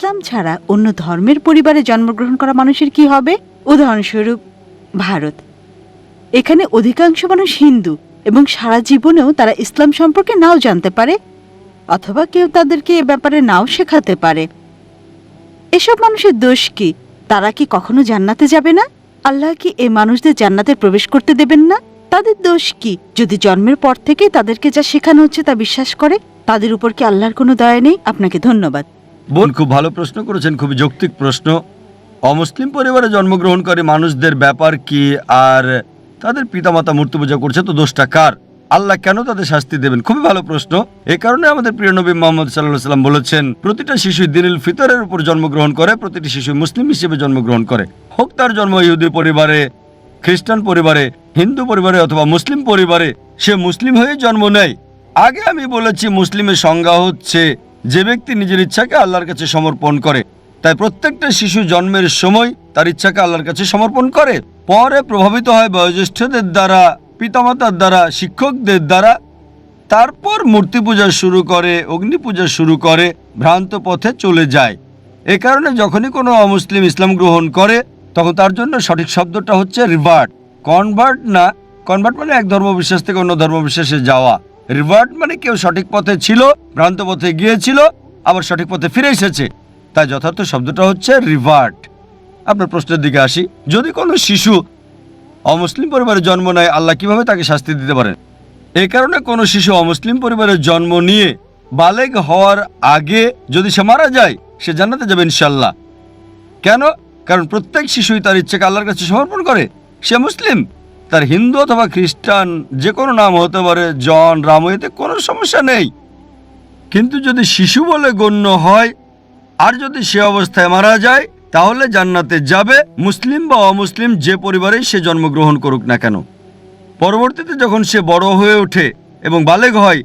ইসলাম ছাড়া অন্য ধর্মের পরিবারে জন্মগ্রহণ করা মানুষের কি হবে? উদাহরণস্বরূপ ভারত, এখানে অধিকাংশ মানুষ হিন্দু এবং সারা জীবনেও তারা ইসলাম সম্পর্কে নাও জানতে পারে, অথবা কেউ তাদেরকে এ ব্যাপারে নাও শেখাতে পারে। এসব মানুষের দোষ কি? তারা কি কখনো জান্নাতে যাবে না? আল্লাহ কি এই মানুষদের জান্নাতে প্রবেশ করতে দেবেন না? তাদের দোষ কি যদি জন্মের পর থেকে তাদেরকে যা শেখানো হচ্ছে তা বিশ্বাস করে? তাদের উপর কি আল্লাহর কোনো দয়া নেই? আপনাকে ধন্যবাদ। বোন, খুব ভালো প্রশ্ন করেছেন, খুবই যৌক্তিক প্রশ্ন। অমুসলিম পরিবারে জন্মগ্রহণকারী মানুষদের ব্যাপার কি, আর তাদের পিতামাতা মূর্তি পূজা করছে, তো দোষটা কার? আল্লাহ কেন তাদের শাস্তি দেবেন? খুবই ভালো প্রশ্ন। এই কারণে আমাদের প্রিয় নবী মুহাম্মদ সাল্লাল্লাহু আলাইহি সাল্লাম বলেছেন, প্রতিটা শিশু দিনুল ফিতরের উপর জন্মগ্রহণ করে, প্রতিটি শিশু মুসলিম হিসেবে জন্মগ্রহণ করে। হোক তার জন্ম ইহুদি পরিবারে, খ্রিস্টান পরিবারে, হিন্দু পরিবারে অথবা মুসলিম পরিবারে, সে মুসলিম হয়ে জন্ম নেয়। আগে আমি বলেছি, মুসলিমের সংজ্ঞা হচ্ছে যে ব্যক্তি নিজের ইচ্ছাকে আল্লাহর কাছে সমর্পণ করে। তাই প্রত্যেকটা শিশু জন্মের সময় তার ইচ্ছাকে আল্লাহর কাছে সমর্পণ করে, পরে প্রভাবিত হয় বয়োজ্যেষ্ঠদের দ্বারা, পিতামাতার দ্বারা, শিক্ষকদের দ্বারা, তারপর মূর্তি পূজা শুরু করে, অগ্নি পূজা শুরু করে, ভ্রান্ত পথে চলে যায়। এ কারণে যখনই কোনো অমুসলিম ইসলাম গ্রহণ করে, তখন তার জন্য সঠিক শব্দটা হচ্ছে রিভার্ট। কনভার্ট না। কনভার্ট মানে এক ধর্মবিশ্বাস থেকে অন্য ধর্মবিশ্বাসে যাওয়া। রিভার্ট মানে কেউ সঠিক পথে ছিল, ভ্রান্ত পথে গিয়েছিল, আবার সঠিক পথে ফিরে এসেছে। তাই যথার্থ শব্দটা হচ্ছে রিভার্ট। আপনার প্রশ্নের দিকে আসি, যদি কোনো শিশু অমুসলিম পরিবারে জন্ম নেয়, আল্লাহ কিভাবে তাকে শাস্তি দিতে পারেন? এই কারণে কোনো শিশু অমুসলিম পরিবারে জন্ম নিয়ে বালেগ হওয়ার আগে যদি সে মারা যায়, সে জান্নাতে যাবে ইনশাল্লাহ। কেন? কারণ প্রত্যেক শিশুই তার ইচ্ছাকে আল্লাহর কাছে সমর্পণ করে। সে মুসলিম, তার হিন্দু অথবা খ্রিস্টান যে কোনো নাম হতে পারে, জন, রাম, এতে কোনো সমস্যা নেই। কিন্তু যদি শিশু বলে গণ্য হয় আর যদি সে অবস্থায় মারা যায়, তাহলে জান্নাতে যাবে, মুসলিম বা অমুসলিম যে পরিবারেই সে জন্মগ্রহণ করুক না কেন। পরবর্তীতে যখন সে বড় হয়ে ওঠে এবং বালেগ হয়,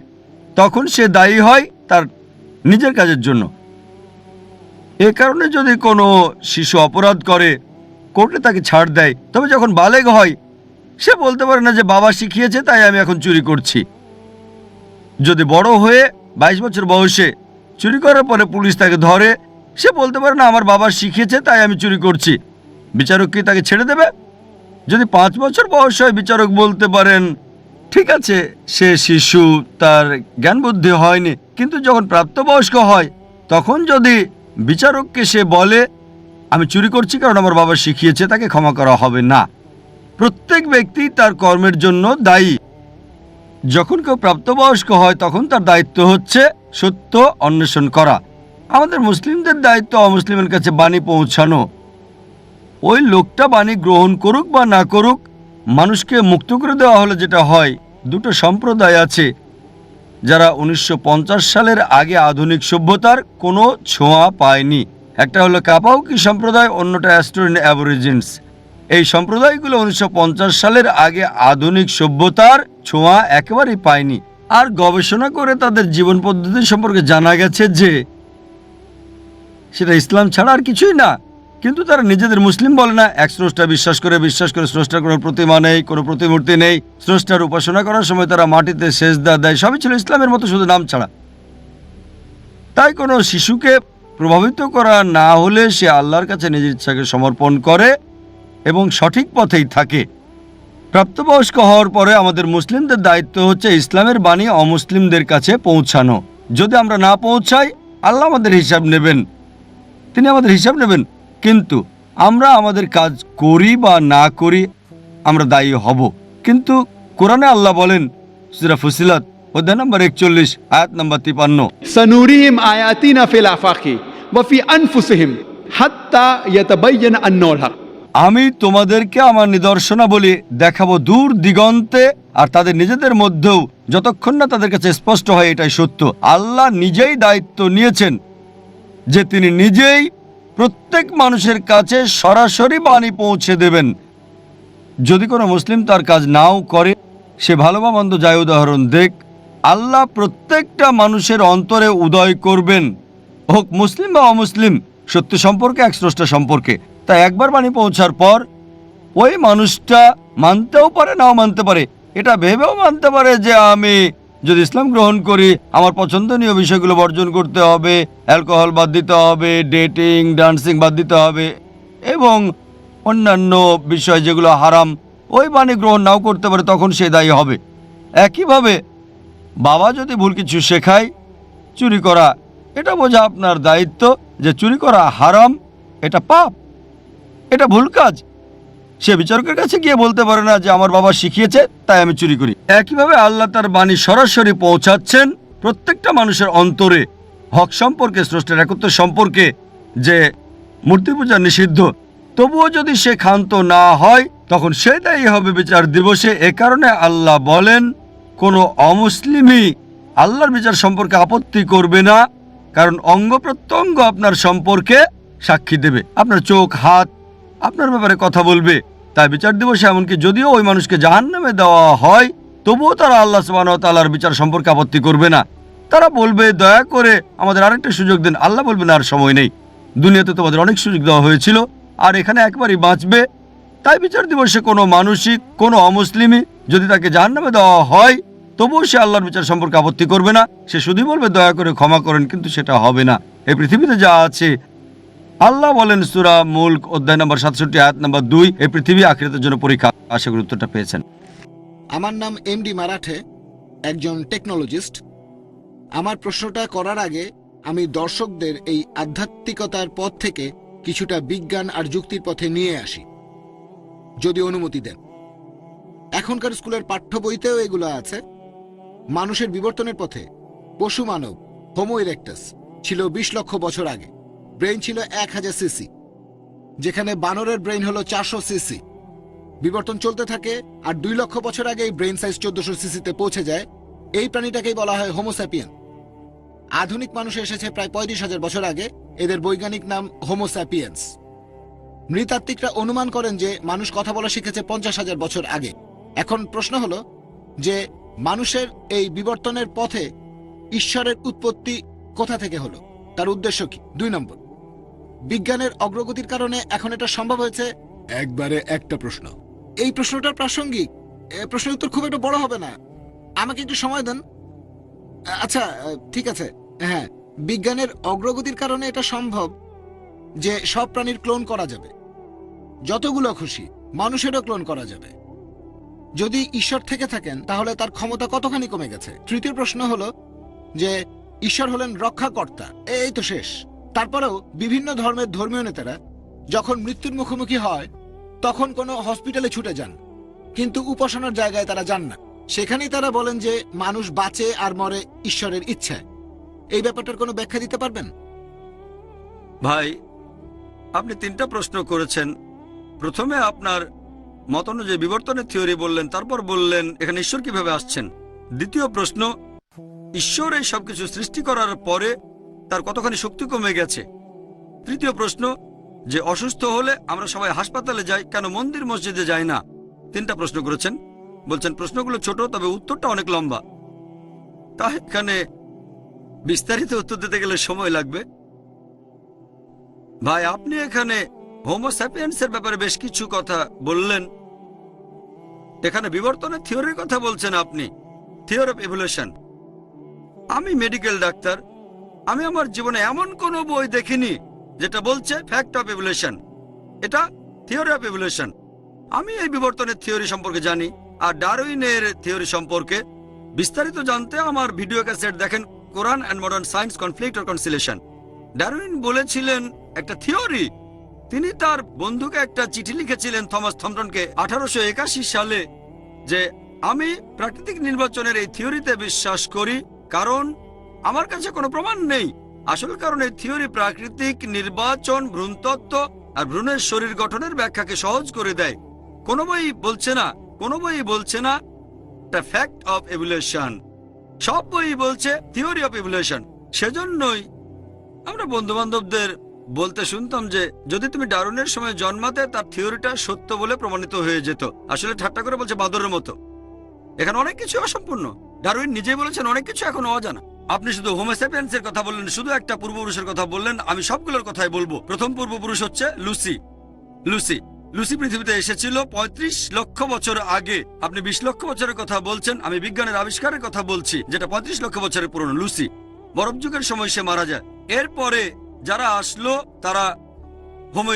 তখন সে দায়ী হয় তার নিজের কাজের জন্য। এ কারণে যদি কোনো শিশু অপরাধ করে, কোর্টে তাকে ছাড় দেয়, তবে যখন বালেগ হয়, সে বলতে পারে না যে বাবা শিখিয়েছে তাই আমি এখন চুরি করছি। যদি বড় হয়ে 22 বছর বয়সে চুরি করার পরে পুলিশ তাকে ধরে, সে বলতে পারে না আমার বাবা শিখিয়েছে তাই আমি চুরি করছি। বিচারক কি তাকে ছেড়ে দেবে? যদি 5 বছর বয়স হয়, বিচারক বলতে পারেন ঠিক আছে, সে শিশু, তার জ্ঞান বুদ্ধি হয়নি। কিন্তু যখন প্রাপ্তবয়স্ক হয়, তখন যদি বিচারককে সে বলে আমি চুরি করছি কারণ আমার বাবা শিখিয়েছে, তাকে ক্ষমা করা হবে না। প্রত্যেক ব্যক্তি তার কর্মের জন্য দায়ী। যখন কেউ প্রাপ্তবয়স্ক হয়, তখন তার দায়িত্ব হচ্ছে সত্য অন্বেষণ করা। আমাদের মুসলিমদের দায়িত্ব অমুসলিমের কাছে বাণী পৌঁছানো। ওই লোকটা বাণী গ্রহণ করুক বা না করুক, মানুষকে মুক্ত করে দেওয়া হলে যেটা হয়, দুটো সম্প্রদায় আছে যারা 1950 সালের আগে আধুনিক সভ্যতার কোনো ছোঁয়া পায়নি। একটা হলো কাপাউকি সম্প্রদায়, অন্যটা অ্যাস্টোরিয়ান অ্যাবরিজিনস। এই সম্প্রদায়গুলো 1950 সালের আগে আধুনিক সভ্যতার ছোঁয়া একেবারেই পায়নি। আর গবেষণা করে তাদের জীবন পদ্ধতি সম্পর্কে জানা গেছে যে সেটা ইসলাম ছাড়া আর কিছুই না। কিন্তু তারা নিজেদের মুসলিম বলে না। এক স্রষ্টা বিশ্বাস করে স্রষ্টার কোনো প্রতিমা নেই, কোনো প্রতিমূর্তি নেই। স্রষ্টার উপাসনা করার সময় তারা মাটিতে সেজদা দেয়। সবই ছিল ইসলামের মতো, শুধু নাম ছাড়া। তাই কোনো শিশুকে প্রভাবিত করা না হলে সে আল্লাহর কাছে নিজের ইচ্ছাকে সমর্পণ করে এবং সঠিক পথেই থাকে। প্রাপ্তবয়স্ক হওয়ার পরে আমাদের মুসলিমদের দায়িত্ব হচ্ছে ইসলামের বাণী অমুসলিমদের কাছে পৌঁছানো। যদি আমরা না পৌঁছাই, আল্লাহ আমাদের হিসাব নেবেন, তিনি আমাদের হিসাব নেবেন। কিন্তু আমরা আমাদের কাজ করি বা না করি, আমরা দায়ী হব। কিন্তু কোরআনে আল্লাহ বলেন, সূরা ফুসিলাত অধ্যায় নম্বর 41 আয়াত নম্বর 53, সানুরিহিম আয়াতিনা ফিল আফাকি ওয়া ফি আনফুসিহিম হাত্তা ইয়াতাবায়্যানা আন্নাহুল হক। আমি তোমাদেরকে আমার নিদর্শনাবলী দেখাবো দূর দিগন্তে আর তাদের নিজেদের মধ্যেও, যতক্ষণ না তাদের কাছে স্পষ্ট হয় এটাই সত্য। আল্লাহ নিজেই দায়িত্ব নিয়েছেন যে তিনি নিজেই প্রত্যেক মানুষের কাছে সরাসরি বাণী পৌঁছে দেবেন। যদি কোনো মুসলিম তার কাজ নাও করে, সে ভালো বা মন্দ যায় উদাহরণ দেখ, আল্লাহ প্রত্যেকটা মানুষের অন্তরে উদয় করবেন, হোক মুসলিম বা অমুসলিম, সত্য সম্পর্কে, এক স্রষ্টা সম্পর্কে। তাই একবার বাণী পৌঁছার পর ওই মানুষটা মানতেও পারে, নাও মানতে পারে। এটা ভেবেও মানতে পারে যে আমি যদি ইসলাম গ্রহণ করি আমার পছন্দনীয় বিষয়গুলো বর্জন করতে হবে, অ্যালকোহল বাদ দিতে হবে, ডেটিং ডান্সিং বাদ দিতে হবে এবং অন্যান্য বিষয় যেগুলো হারাম ওই বাণী গ্রহণ নাও করতে পারে, তখন সে দায়ী হবে। একইভাবে বাবা যদি ভুল কিছু শেখায়, চুরি করা, এটা বোঝা আপনার দায়িত্ব যে চুরি করা হারাম, এটা পাপ, এটা ভুল কাজ। সে বিচারকের কাছে গিয়ে বলতে পারে না যে আমার বাবা শিখিয়েছে তাই আমি চুরি করি। একইভাবে আল্লাহ তার বাণী সরাসরি পৌঁছাচ্ছেন প্রত্যেকটা মানুষের অন্তরে, হক সম্পর্কে, স্রষ্টার একত্ব সম্পর্কে, যে মূর্তি পূজা নিষিদ্ধ। তবুও যদি সে ক্ষান্ত না হয় তখন সে দায়ী হবে বিচার দিবসে। এ কারণে আল্লাহ বলেন কোনো অমুসলিমই আল্লাহর বিচার সম্পর্কে আপত্তি করবে না, কারণ অঙ্গ প্রত্যঙ্গ আপনার সম্পর্কে সাক্ষী দেবে, আপনার চোখ হাত আপনার ব্যাপারে কথা বলবে। তাই বিচার দিবসে এমনকি যদিও ওই মানুষকে জাহান্নামে দেওয়া হয় তবুও তারা আল্লাহ সুবহানাহু ওয়া তাআলার বিচার সম্পর্কে আপত্তি করবে না। তারা বলবে দয়া করে আমাদের আরেকটা সুযোগ দেন। আল্লাহ বলবেন আর সময় নেই, দুনিয়াতে তোমাদের অনেক সুযোগ দেওয়া হয়েছিল আর এখানে একবারই বাঁচবে। তাই বিচার দিবসে কোনো মানুষই, কোনো অমুসলিমই যদি তাকে জাহান্নামে দেওয়া হয় তবুও সে আল্লাহর বিচার সম্পর্কে আপত্তি করবে না। সে শুধুই বলবে দয়া করে ক্ষমা করেন, কিন্তু সেটা হবে না। এই পৃথিবীতে যা আছে, আল্লাহ বলেন সূরা মুলক অধ্যায় নম্বর 67 আয়াত নম্বর 2, এই পৃথিবী আখিরাতের জন্য পরীক্ষা। আশা করি উত্তরটা পেয়েছেন। আমার নাম এমডি মারাঠে, একজন টেকনোলজিস্ট। আমার প্রশ্নটা করার আগে আমি দর্শকদের এই আধ্যাত্মিকতার পথ থেকে কিছুটা বিজ্ঞান আর যুক্তির পথে নিয়ে আসি, যদি অনুমতি দেন। এখনকার স্কুলের পাঠ্য বইতেও এগুলো আছে। মানুষের বিবর্তনের পথে পশু মানব হোমো ইরেক্টাস ছিল 20 লক্ষ বছর আগে। ব্রেইন ছিল 1000 সিসি, যেখানে বানরের ব্রেইন হলো 400 সিসি। বিবর্তন চলতে থাকে আর 2 লক্ষ বছর আগে এই ব্রেইন সাইজ 1400 সিসিতে পৌঁছে যায়। এই প্রাণীটাকেই বলা হয় হোমোস্যাপিয়েন। আধুনিক মানুষ এসেছে প্রায় 35,000 বছর আগে। এদের বৈজ্ঞানিক নাম হোমোস্যাপিয়েন্স। নৃতাত্ত্বিকরা অনুমান করেন যে মানুষ কথা বলা শিখেছে 50,000 বছর আগে। এখন প্রশ্ন হলো যে মানুষের এই বিবর্তনের পথে ঈশ্বরের উৎপত্তি কোথা থেকে হলো, তার উদ্দেশ্য কি? 2 নম্বর, বিজ্ঞানের অগ্রগতির কারণে এখন এটা সম্ভব হয়েছে। একবারে একটা প্রশ্ন, এই প্রশ্নটা প্রাসঙ্গিক। প্রশ্নের উত্তর খুব একটা বড় হবে না, আমাকে একটু সময় দেন। আচ্ছা ঠিক আছে, হ্যাঁ, বিজ্ঞানের অগ্রগতির কারণে এটা সম্ভব যে সব প্রাণীর ক্লোন করা যাবে, যতগুলো খুশি। মানুষেরও ক্লোন করা যাবে। যদি ঈশ্বর থেকে থাকেন তাহলে তার ক্ষমতা কতখানি কমে গেছে? তৃতীয় প্রশ্ন হলো যে ঈশ্বর হলেন রক্ষাকর্তা, এই তো শেষ। তারপরেও বিভিন্ন ধর্মের ধর্মীয় নেতারা যখন মৃত্যুর মুখোমুখি হয় তখন কোনো হসপিটালে ছুটে যান, কিন্তু উপাসনার জায়গায় তারা যান না। সেখানেই তারা বলেন যে মানুষ বাঁচে আর মরে ঈশ্বরের ইচ্ছায়। এই ব্যাপারটার কোনো ব্যাখ্যা দিতে পারবেন? ভাই, আপনি 3টা প্রশ্ন করেছেন। প্রথমে আপনার মত অনুযায়ী বিবর্তনের থিওরি বললেন, তারপর বললেন এখানে ঈশ্বর কিভাবে আসছেন। দ্বিতীয় প্রশ্ন, ঈশ্বর এই সবকিছু সৃষ্টি করার পরে তার কতখানি শক্তি কমে গেছে। তৃতীয় প্রশ্ন, যে অসুস্থ হলে আমরা সবাই হাসপাতালে যাই, কেন মন্দির মসজিদে যাই না? 3টা প্রশ্ন করেছেন। বলছেন প্রশ্নগুলো ছোট, তবে উত্তরটা অনেক লম্বা। তা এখানে বিস্তারিত উত্তর দিতে গেলে সময় লাগবে। ভাই, আপনি এখানে হোমোস্যাপিয়েন্সের ব্যাপারে বেশ কিছু কথা বললেন। এখানে বিবর্তনের থিওরির কথা বলছেন আপনি, থিওরি অফ ইভলিউশন। আমি মেডিকেল ডাক্তার, আমি আমার জীবনে এমন কোনো বই দেখিনি যেটা বলছে ফ্যাক্ট অফ ইভলিউশন। এটা থিওরি অফ ইভলিউশন। আমি এই বিবর্তনের থিওরি সম্পর্কে জানি, আর ডারউইনের থিওরি সম্পর্কে বিস্তারিত জানতে আমার ভিডিও ক্যাসেট দেখেন, কোরআন and modern science, conflict or conciliation. Darwin বলেছিলেন একটা থিওরি। তিনি তার বন্ধুকে একটা চিঠি লিখেছিলেন, থমাস থমটনকে, 1881 সালে, যে আমি প্রাকৃতিক নির্বাচনের এই থিওরিতে বিশ্বাস করি, কারণ আমার কাছে কোনো প্রমাণ নেই। আসল কারণ এই থিওরি প্রাকৃতিক নির্বাচন, ভ্রূণতত্ত্ব আর ভ্রূণের শরীর গঠনের ব্যাখ্যাকে সহজ করে দেয়। কোনো বই বলছে না, কোনো বই বলছে না দ্য ফ্যাক্ট অফ ইভলিউশন। সব বই বলছে থিওরি অফ ইভলিউশন। সেজন্যই আমরা বন্ধু বান্ধবদের বলতে শুনতাম যে যদি তুমি ডারউইনের সময় জন্মাতে, তার থিওরিটা সত্য বলে প্রমাণিত হয়ে যেত। আসলে ঠাট্টা করে বলছে বাদরের মতো। এখানে অনেক কিছু অসম্পূর্ণ। ডারউইন নিজেই বলেছেন অনেক কিছু এখনো অজানা। আপনি শুধু হোমোস্যাপিয়েন্সের কথা বললেন, শুধু একটা পূর্বপুরুষের কথা বললেন। আমি সবগুলোর কথাই বলবো। প্রথম পূর্বপুরুষ হচ্ছে লুসি। লুসি লুসি পৃথিবীতে এসেছিল ৩৫ লক্ষ বছর আগে। আপনি ২০ লক্ষ বছরের কথা বলছেন, আমি বিজ্ঞানের আবিষ্কারের কথা বলছি, যেটা ৩৫ লক্ষ বছরের পুরনো। লুসি বরফ যুগের সময় সে মারা যায়। এরপরে যারা আসলো তারা হোমো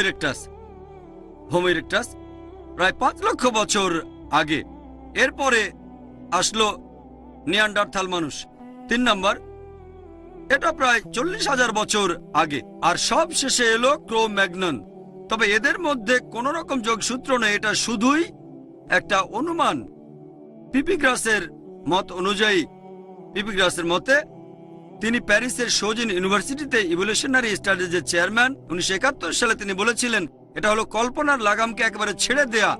ইরেক্টাস প্রায় ৫ লক্ষ বছর আগে। এরপরে আসলো নিয়ান্ডারথাল মানুষ ৩ নম্বর, এটা প্রায় ৪০,০০০ বছর আগে। আর সব শেষে এলো ক্রো ম্যাগনন। তবে এদের মধ্যে কোন রকম যোগসূত্র নেই, এটা শুধুই একটা অনুমান। পিপিগ্রাসের মত অনুযায়ী, পিপিগ্রাসের মতে, তিনি প্যারিসের সোজিন ইউনিভার্সিটিতে ইভলিউশনারি স্টাডিজের চেয়ারম্যান। ১৯৭১ সালে তিনি বলেছিলেন এটা হলো কল্পনার লাগামকে একেবারে ছেড়ে দেয়া,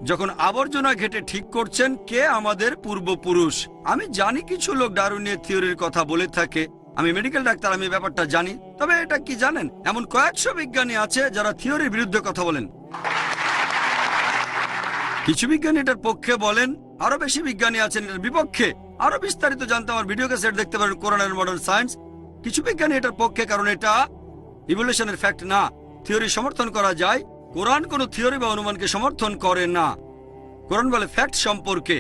যখন আবর্জনা ঘেটে ঠিক করছেন কে আমাদের পূর্বপুরুষ। আমি জানি কিছু লোক ডারউইনের থিওরির কথা বলে থাকে, আমি মেডিকেল ডাক্তার, আমি ব্যাপারটা জানি। তবে এটা কি জানেন, এমন কয়েকশো বিজ্ঞানী আছে যারা থিওরির বিরুদ্ধে কথা বলেন। কিছু বিজ্ঞানী এটার পক্ষে বলেন, আরো বেশি বিজ্ঞানী আছেন এটার বিপক্ষে। আরো বিস্তারিত জানতে আমার ভিডিও ক্যাসেট দেখতে পারেন, কোরআন এন্ড মডার্ন সায়েন্স। কিছু বিজ্ঞানী এটার পক্ষে, কারণ এটা ইভলিউশনের ফ্যাক্ট না, থিওরি সমর্থন করা যায়। কোরআন কোনো থিওরি বা অনুমানকে সমর্থন করে না, কোরআন বলে ফ্যাক্ট সম্পর্কে।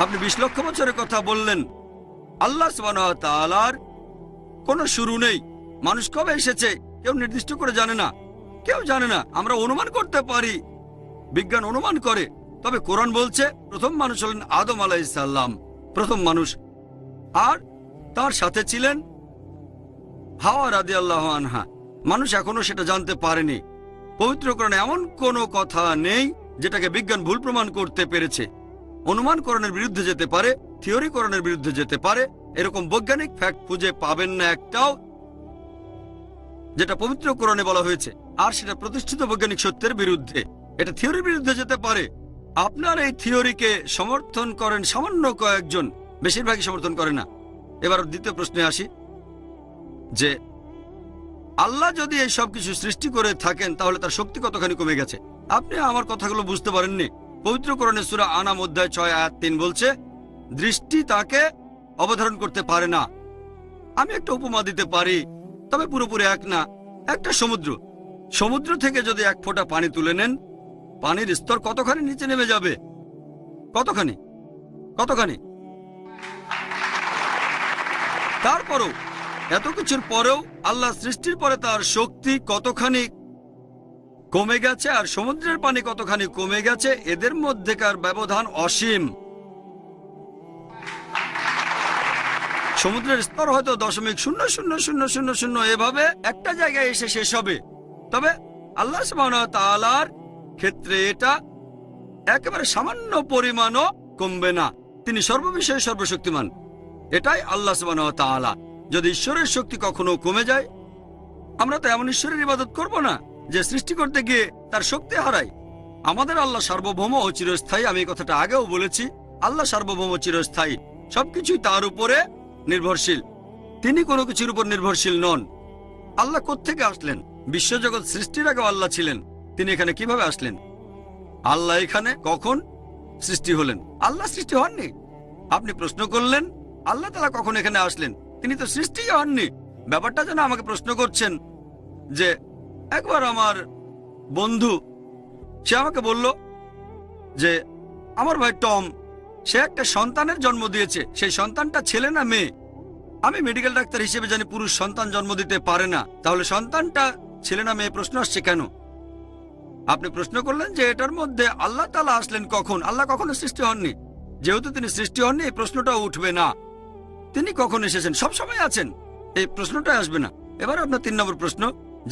আপনি ২০ লক্ষ বছরের কথা বললেন। আল্লাহ সুবহানাহু ওয়া তাআলার কোনো শুরু নেই। মানুষ কবে এসেছে কেউ নির্দিষ্ট করে জানে না, কেউ জানে না। আমরা অনুমান করতে পারি, বিজ্ঞান অনুমান করে। তবে কোরআন বলছে প্রথম মানুষ হলেন আদম আলাইহিস সালাম, প্রথম মানুষ। আর তার সাথে ছিলেন হাওয়া রাদিয়াল্লাহু আনহা। মানুষ এখনো সেটা জানতে পারেনি। পবিত্র কোরআনে এমন কোনো কথা নেই যেটাকে বিজ্ঞান ভুল প্রমাণ করতে পেরেছে। অনুমান কোরআনের বিরুদ্ধে যেতে পারে, থিওরি কোরআনের বিরুদ্ধে যেতে পারে, এরকম বৈজ্ঞানিক ফ্যাক্ট খুঁজে পাবেন না একটাও যেটা পবিত্র কোরআনে বলা হয়েছে আর সেটা প্রতিষ্ঠিত বৈজ্ঞানিক সত্যের বিরুদ্ধে। এটা থিওরির বিরুদ্ধে যেতে পারে। আপনার এই থিওরিকে সমর্থন করেন সামান্য কয়েকজন, বেশিরভাগই সমর্থন করে না। এবার দ্বিতীয় প্রশ্নে আসি, যে আল্লাহ যদি এই সব কিছু সৃষ্টি করে থাকেন তাহলে তার শক্তি কতখানি কমে গেছে। আপনি আমার কথাগুলো বুঝতে পারেননি। পবিত্র কোরআনে সূরা আনাম অধ্যায় ৬ আয়াত ৩ বলছে, দৃষ্টি তাকে অবধারণ করতে পারে না। আমি একটা উপমা দিতে পারি, তবে পুরোপুরি এক না। একটা সমুদ্র থেকে যদি ১ ফোঁটা পানি তুলে নেন, পানির স্তর কতখানি নিচে নেমে যাবে? কতখানি? তারপরও, এত কিছুর পরেও আল্লাহ সৃষ্টির পরে তার শক্তি কতখানি কমে গেছে আর সমুদ্রের পানি কতখানি কমে গেছে, এদের মধ্যেকার ব্যবধান অসীম। সমুদ্রের স্তর হয়তো 0.0000 এভাবে একটা জায়গায় এসে শেষ হবে। তবে আল্লাহ সুবহানাহু ওয়া তাআলার ক্ষেত্রে এটা একেবারে সামান্য পরিমাণও কমবে না। তিনি সর্ববিষয়ে সর্বশক্তিমান। এটাই আল্লাহ সুবহানাহু ওয়া তাআলা। যদি ঈশ্বরের শক্তি কখনো কমে যায়, আমরা তো এমন ঈশ্বরের ইবাদত করব না যে সৃষ্টি করতে গিয়ে তার শক্তি হারায়। আমাদের আল্লাহ সার্বভৌম ও চিরস্থায়ী। আমি এই কথাটা আগেও বলেছি, আল্লাহ সার্বভৌম চিরস্থায়ী, সবকিছুই তার উপরে নির্ভরশীল। তিনি কোনো কিছুর উপর নির্ভরশীল নন। আল্লাহ কোত্থেকে আসলেন? বিশ্বজগৎ সৃষ্টির আগে আল্লাহ ছিলেন। তিনি এখানে কিভাবে আসলেন? আল্লাহ এখানে কখন সৃষ্টি হলেন? আল্লাহ সৃষ্টি হননি। আপনি প্রশ্ন করলেন আল্লাহ তাআলা কখন এখানে আসলেন? তিনি তো সৃষ্টিই হননি। ব্যাপারটা যেন আমাকে প্রশ্ন করছেন যে একবার আমার বন্ধু, সে আমাকে বলল যে আমার ভাই টম, সে একটা সন্তানের জন্ম দিয়েছে। সেই সন্তানটা ছেলে না মেয়ে? আমি মেডিকেল ডাক্তার হিসেবে জানি পুরুষ সন্তান জন্ম দিতে পারে না। তাহলে সন্তানটা ছেলে না মেয়ে প্রশ্ন আসছে কেন? আপনি প্রশ্ন করলেন যে এটার মধ্যে আল্লাহ তাআলা আসলেন কখন? আল্লাহ কখনো সৃষ্টি হননি। যেহেতু তিনি সৃষ্টি হননি, এই প্রশ্নটাও উঠবে না। তিনি কখন এসেছেন? সব সময় আছেন, এই প্রশ্নটাই আসবে না। এবার আপনার ৩ নম্বর প্রশ্ন,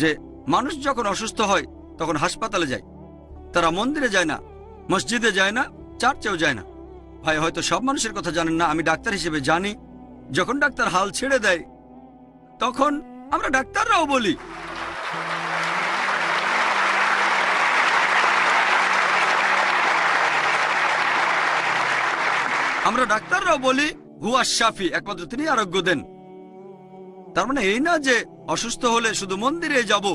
যে মানুষ যখন অসুস্থ হয় তখন হাসপাতালে যায়, তারা মন্দিরে যায় না, মসজিদে যায় না, চার্চেও যায় না। ভাই, হয়তো সব মানুষের কথা জানেন না, আমি ডাক্তার হিসেবে জানি। যখন ডাক্তার হাল ছেড়ে দেয় তখন আমরা ডাক্তাররাও বলি হুয়া শাফি, একমাত্র তিনি আরোগ্য দেন। তার মানে এই না যে অসুস্থ হলে শুধু মন্দিরে যাব।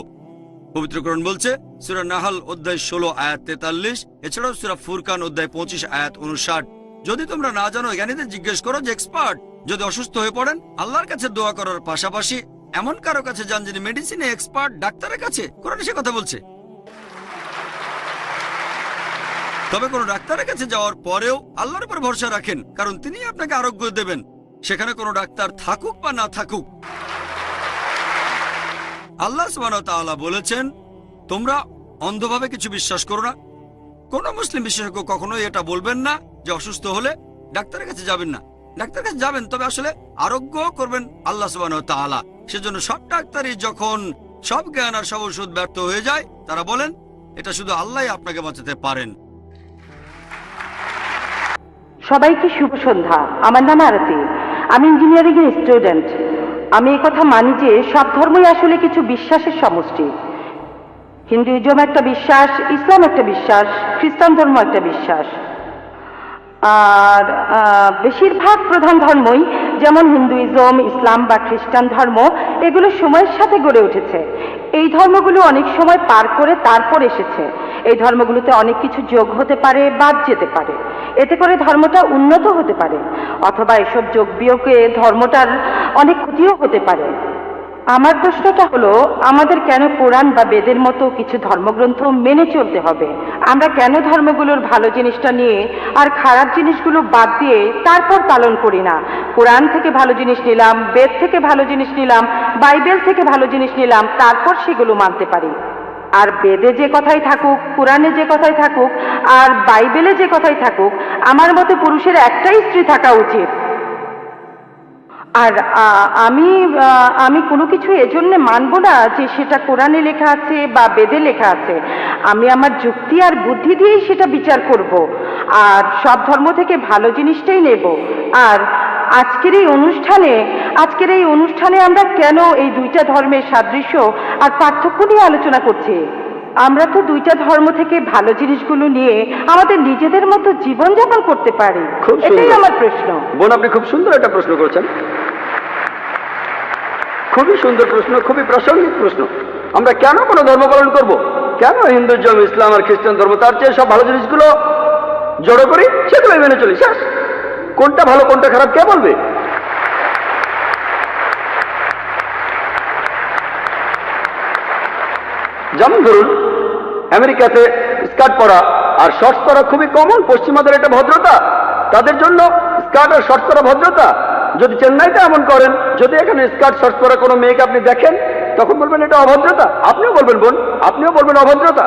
পবিত্র কোরআন বলছে সূরা নাহল অধ্যায় 16 আয়াত 43, এছাড়াও সূরা ফুরকান অধ্যায় 25 আয়াত 59, যদি তোমরা না জানো জ্ঞানীদের জিজ্ঞেস করো যে এক্সপার্ট। যদি অসুস্থ হয়ে পড়েন আল্লাহর কাছে দোয়া করার পাশাপাশি এমন কারো কাছে যান যিনি মেডিসিনে এক্সপার্ট, ডাক্তারের কাছে। কোরআনে সে কথা বলছে। তবে কোনো ডাক্তারের কাছে যাওয়ার পরেও আল্লাহর উপর ভরসা রাখেন, কারণ তিনি আপনাকে আরোগ্য দেবেন, সেখানে কোনো ডাক্তার থাকুক বা না থাকুক। আল্লাহ সুবহানাহু ওয়া তাআলা বলেছেন, তোমরা অন্ধভাবে কিছু বিশ্বাস করো না। কোনো মুসলিম বিশেষজ্ঞ কখনোই এটা বলবেন না যে অসুস্থ হলে ডাক্তারের কাছে যাবেন না। ডাক্তারের কাছে যাবেন, তবে আসলে আরোগ্য করবেন আল্লাহ সুবহানাহু ওয়া তাআলা। সেজন্য সব ডাক্তারই যখন সব জ্ঞান আর সব ওষুধ ব্যর্থ হয়ে যায়, তারা বলেন এটা শুধু আল্লাহই আপনাকে বাঁচাতে পারেন। সবাইকে শুভ সন্ধ্যা। আমার নাম আরতি, আমি ইঞ্জিনিয়ারিং এর স্টুডেন্ট। আমি এই কথা মানি যে সব ধর্মই আসলে কিছু বিশ্বাসের সমষ্টি। হিন্দুইজম একটা বিশ্বাস, ইসলাম একটা বিশ্বাস, খ্রিস্টান ধর্ম একটা বিশ্বাস। আর বেশিরভাগ প্রধান ধর্মই, যেমন হিন্দুইজম, ইসলাম বা খ্রিস্টান ধর্ম, এগুলো সময়ের সাথে গড়ে উঠেছে। এই ধর্মগুলো অনেক সময় পার করে তারপর এসেছে। এই ধর্মগুলোতে অনেক কিছু যোগ হতে পারে, বাদ যেতে পারে। এতে করে ধর্মটা উন্নত হতে পারে, অথবা এসব যোগ বিয়োগে ধর্মটার অনেক ক্ষতিও হতে পারে। আমার প্রশ্নটা হলো, আমাদের কেন কোরআন বা বেদের মতো কিছু ধর্মগ্রন্থ মেনে চলতে হবে? আমরা কেন ধর্মগুলোর ভালো জিনিসটা নিয়ে আর খারাপ জিনিসগুলো বাদ দিয়ে তারপর পালন করি না? কোরআন থেকে ভালো জিনিস নিলাম, বেদ থেকে ভালো জিনিস নিলাম, বাইবেল থেকে ভালো জিনিস নিলাম, তারপর সেগুলো মানতে পারি। আর বেদে যে কথাই থাকুক, কোরআনে যে কথাই থাকুক, আর বাইবেলে যে কথাই থাকুক, আমার মতে পুরুষের একটাই স্ত্রী থাকা উচিত। আর আমি কোনো কিছু এজন্য মানব না যে সেটা কোরআনে লেখা আছে বা বেদে লেখা আছে। আমি আমার যুক্তি আর বুদ্ধি দিয়েই সেটা বিচার করব, আর সব ধর্ম থেকে ভালো জিনিসটাই নেব। আর আজকের এই অনুষ্ঠানে আমরা কেন এই দুইটা ধর্মের সাদৃশ্য আর পার্থক্য নিয়ে আলোচনা করছি? আমরা তো দুইটা ধর্ম থেকে ভালো জিনিসগুলো নিয়ে আমাদের নিজেদের মতো জীবনযাপন করতে পারি। এটাই আমার প্রশ্ন। বোন, আপনি খুব সুন্দর একটা প্রশ্ন করেছেন। খুবই সুন্দর প্রশ্ন, খুবই প্রাসঙ্গিক প্রশ্ন। আমরা কেন কোনো ধর্ম পালন করব? কেন হিন্দুইজম, ইসলাম আর খ্রিস্টান ধর্ম, তার চেয়ে সব ভালো জিনিসগুলো জড়ো করি, সেগুলোই মেনে চলি, শেষ। কোনটা ভালো কোনটা খারাপ কে বলবে? যেমন ধরুন, আমেরিকাতে স্কার্ট পরা আর শর্টস পরা খুবই কমন। পশ্চিমাদের এটা ভদ্রতা, তাদের জন্য স্কার্ট আর শর্টস পরা ভদ্রতা। যদি চেন্নাইতে এমন করেন, যদি এখানে স্কার্ট শর্টস পরা কোনো মেয়েকে আপনি দেখেন, তখন বলবেন এটা অভদ্রতা। আপনিও বলবেন বোন, আপনিও বলবেন অভদ্রতা।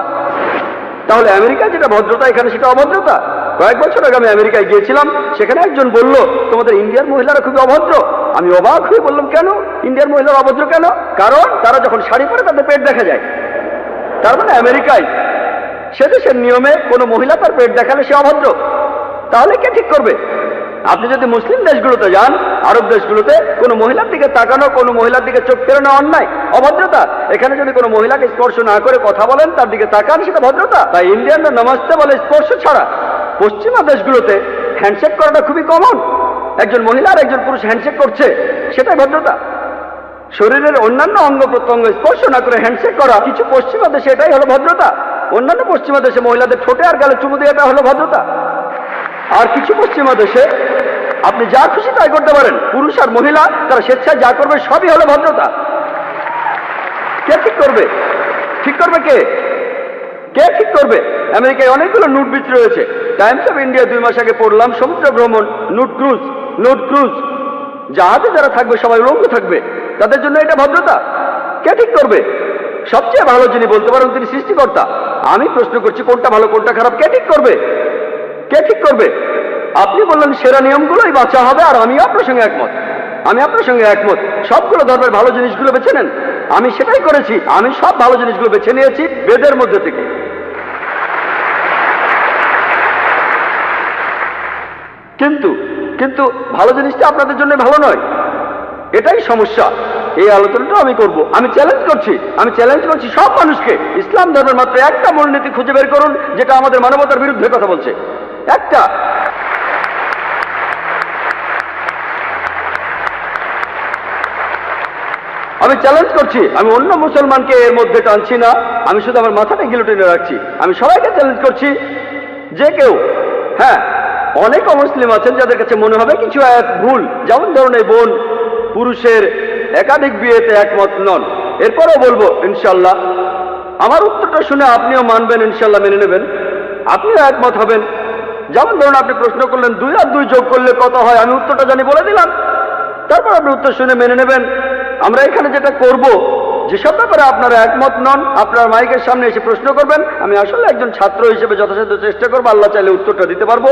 তাহলে আমেরিকায় যেটা ভদ্রতা, এখানে সেটা অভদ্রতা। কয়েক বছর আগে আমি আমেরিকায় গিয়েছিলাম, সেখানে একজন বলল তোমাদের ইন্ডিয়ার মহিলারা খুবই অভদ্র। আমি অবাক হয়ে বললাম, কেন ইন্ডিয়ার মহিলারা অভদ্র কেন? কারণ তারা যখন শাড়ি পরে তাদের পেট দেখা যায়। তার মানে আমেরিকায়, সে দেশের নিয়মে কোনো মহিলা তার পেট দেখালে সে অভদ্র। তাহলে কে ঠিক করবে? আপনি যদি মুসলিম দেশগুলোতে যান, আরব দেশগুলোতে, কোনো মহিলার দিকে তাকানো, কোনো মহিলার দিকে চোখ ফেরানো অন্যায়, অভদ্রতা। এখানে যদি কোনো মহিলাকে স্পর্শ না করে কথা বলেন, তার দিকে তাকান, সেটা ভদ্রতা। তাই ইন্ডিয়ানরা নমস্তে বলে স্পর্শ ছাড়া। পশ্চিমা দেশগুলোতে হ্যান্ডশেক করাটা খুবই কমন। একজন মহিলা আর একজন পুরুষ হ্যান্ডশেক করছে, সেটাই ভদ্রতা। শরীরের অন্যান্য অঙ্গ প্রত্যঙ্গ স্পর্শ না করে হ্যান্ডশেক করা কিছু পশ্চিমা দেশে এটাই হলো ভদ্রতা। অন্যান্য পশ্চিমা দেশে মহিলাদের ঠোঁটে আর গালে চুমু দিয়ে এটা হলো ভদ্রতা। আর কিছু পশ্চিমা দেশে আপনি যা খুশি তাই করতে পারেন। পুরুষ আর মহিলা তারা স্বেচ্ছায় যা করবে সবই হলো ভদ্রতা। কে ঠিক করবে? ঠিক করবে কে? কে ঠিক করবে? আমেরিকায় অনেকগুলো নুট বিচ রয়েছে। টাইমস অফ ইন্ডিয়া 2 মাস আগে পড়লাম, সমুদ্র ভ্রমণ, নুট ক্রুজ। জাহাজে যারা থাকবে সবাই উলঙ্গ থাকবে, তাদের জন্য এটা ভদ্রতা। কে ঠিক করবে? সবচেয়ে ভালো যিনি বলতে পারেন তিনি সৃষ্টিকর্তা। আমি প্রশ্ন করছি, কোনটা ভালো কোনটা খারাপ কে ঠিক করবে? কে ঠিক করবে? আপনি বললেন সেরা নিয়মগুলোই বাঁচা হবে, আর আমিও আপনার সঙ্গে একমত। সবগুলো ধর্মের ভালো জিনিসগুলো বেছে নেন। আমি সেটাই করেছি। আমি সব ভালো জিনিসগুলো বেছে নিয়েছি বেদের মধ্যে থেকে। কিন্তু ভালো জিনিসটা আপনাদের জন্য ভালো নয়, এটাই সমস্যা। এই আলোচনাটা আমি করব। আমি চ্যালেঞ্জ করছি সব মানুষকে, ইসলাম ধর্মের মাত্র একটা মূলনীতি খুঁজে বের করুন যেটা আমাদের মানবতার বিরুদ্ধে কথা বলছে। একটা। আমি চ্যালেঞ্জ করছি, আমি অন্য মুসলমানকে এর মধ্যে টানছি না, আমি শুধু আমার মাথাটা গিলোটিনে রাখছি। আমি সবাইকে চ্যালেঞ্জ করছি, যে কেউ, হ্যাঁ, অনেক অমুসলিম আছেন যাদের কাছে মনে হবে কিছু এক ভুল, যেমন ধরুন এই বোন পুরুষের একাধিক বিয়েতে একমত নন। এরপরও বলবো ইনশাল্লাহ আমার উত্তরটা শুনে আপনিও মানবেন, ইনশাল্লাহ মেনে নেবেন, আপনিও একমত হবেন। যেমন ধরুন আপনি প্রশ্ন করলেন 2 আর 2 যোগ করলে কত হয়, আমি উত্তরটা জানি বলে দিলাম, তারপর আপনি উত্তর শুনে মেনে নেবেন। আমরা এখানে যেটা করব, যেসব ব্যাপারে আপনারা একমত নন আপনার মাইকের সামনে এসে প্রশ্ন করবেন, আমি আসলে একজন ছাত্র হিসেবে যথাসাধ্য চেষ্টা করবো, আল্লাহ চাইলে উত্তরটা দিতে পারবো।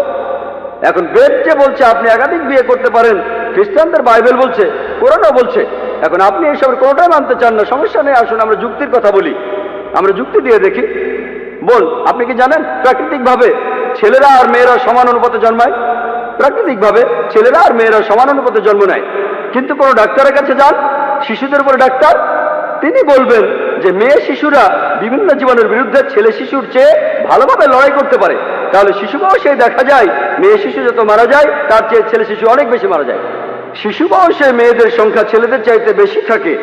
এখন বেদ যে বলছে আপনি একাধিক বিয়ে করতে পারেন, খ্রিস্টানদের বাইবেল বলছে, কোরআনও বলছে, এখন আপনি এইসবের কোনোটাই মানতে চান না, সমস্যা নেই, আসুন আমরা যুক্তির কথা বলি, আমরা যুক্তি দিয়ে দেখি। বল, আপনি কি জানেন প্রাকৃতিকভাবে ছেলেরা আর মেয়েরা সমান অনুপাতে জন্মায়? প্রাকৃতিকভাবে ছেলেরা আর মেয়েরা সমান অনুপাতে জন্ম নেয়, কিন্তু কোনো ডাক্তারের কাছে যান, শিশুদের উপরে ডাক্তার, তিনি বলবেন যে মেয়ে শিশুরা বিভিন্ন জীবাণুর বিরুদ্ধে ছেলে শিশুর চেয়ে ভালোভাবে লড়াই করতে পারে। তাহলে শিশু বয়সে দেখা যায় মেয়ে শিশু যত মারা যায় তার চেয়ে ছেলে শিশু অনেক বেশি মারা যায়। শিশু বয়সে মেয়েদের সংখ্যা ছেলেদের চাইতে বেশি থাকে।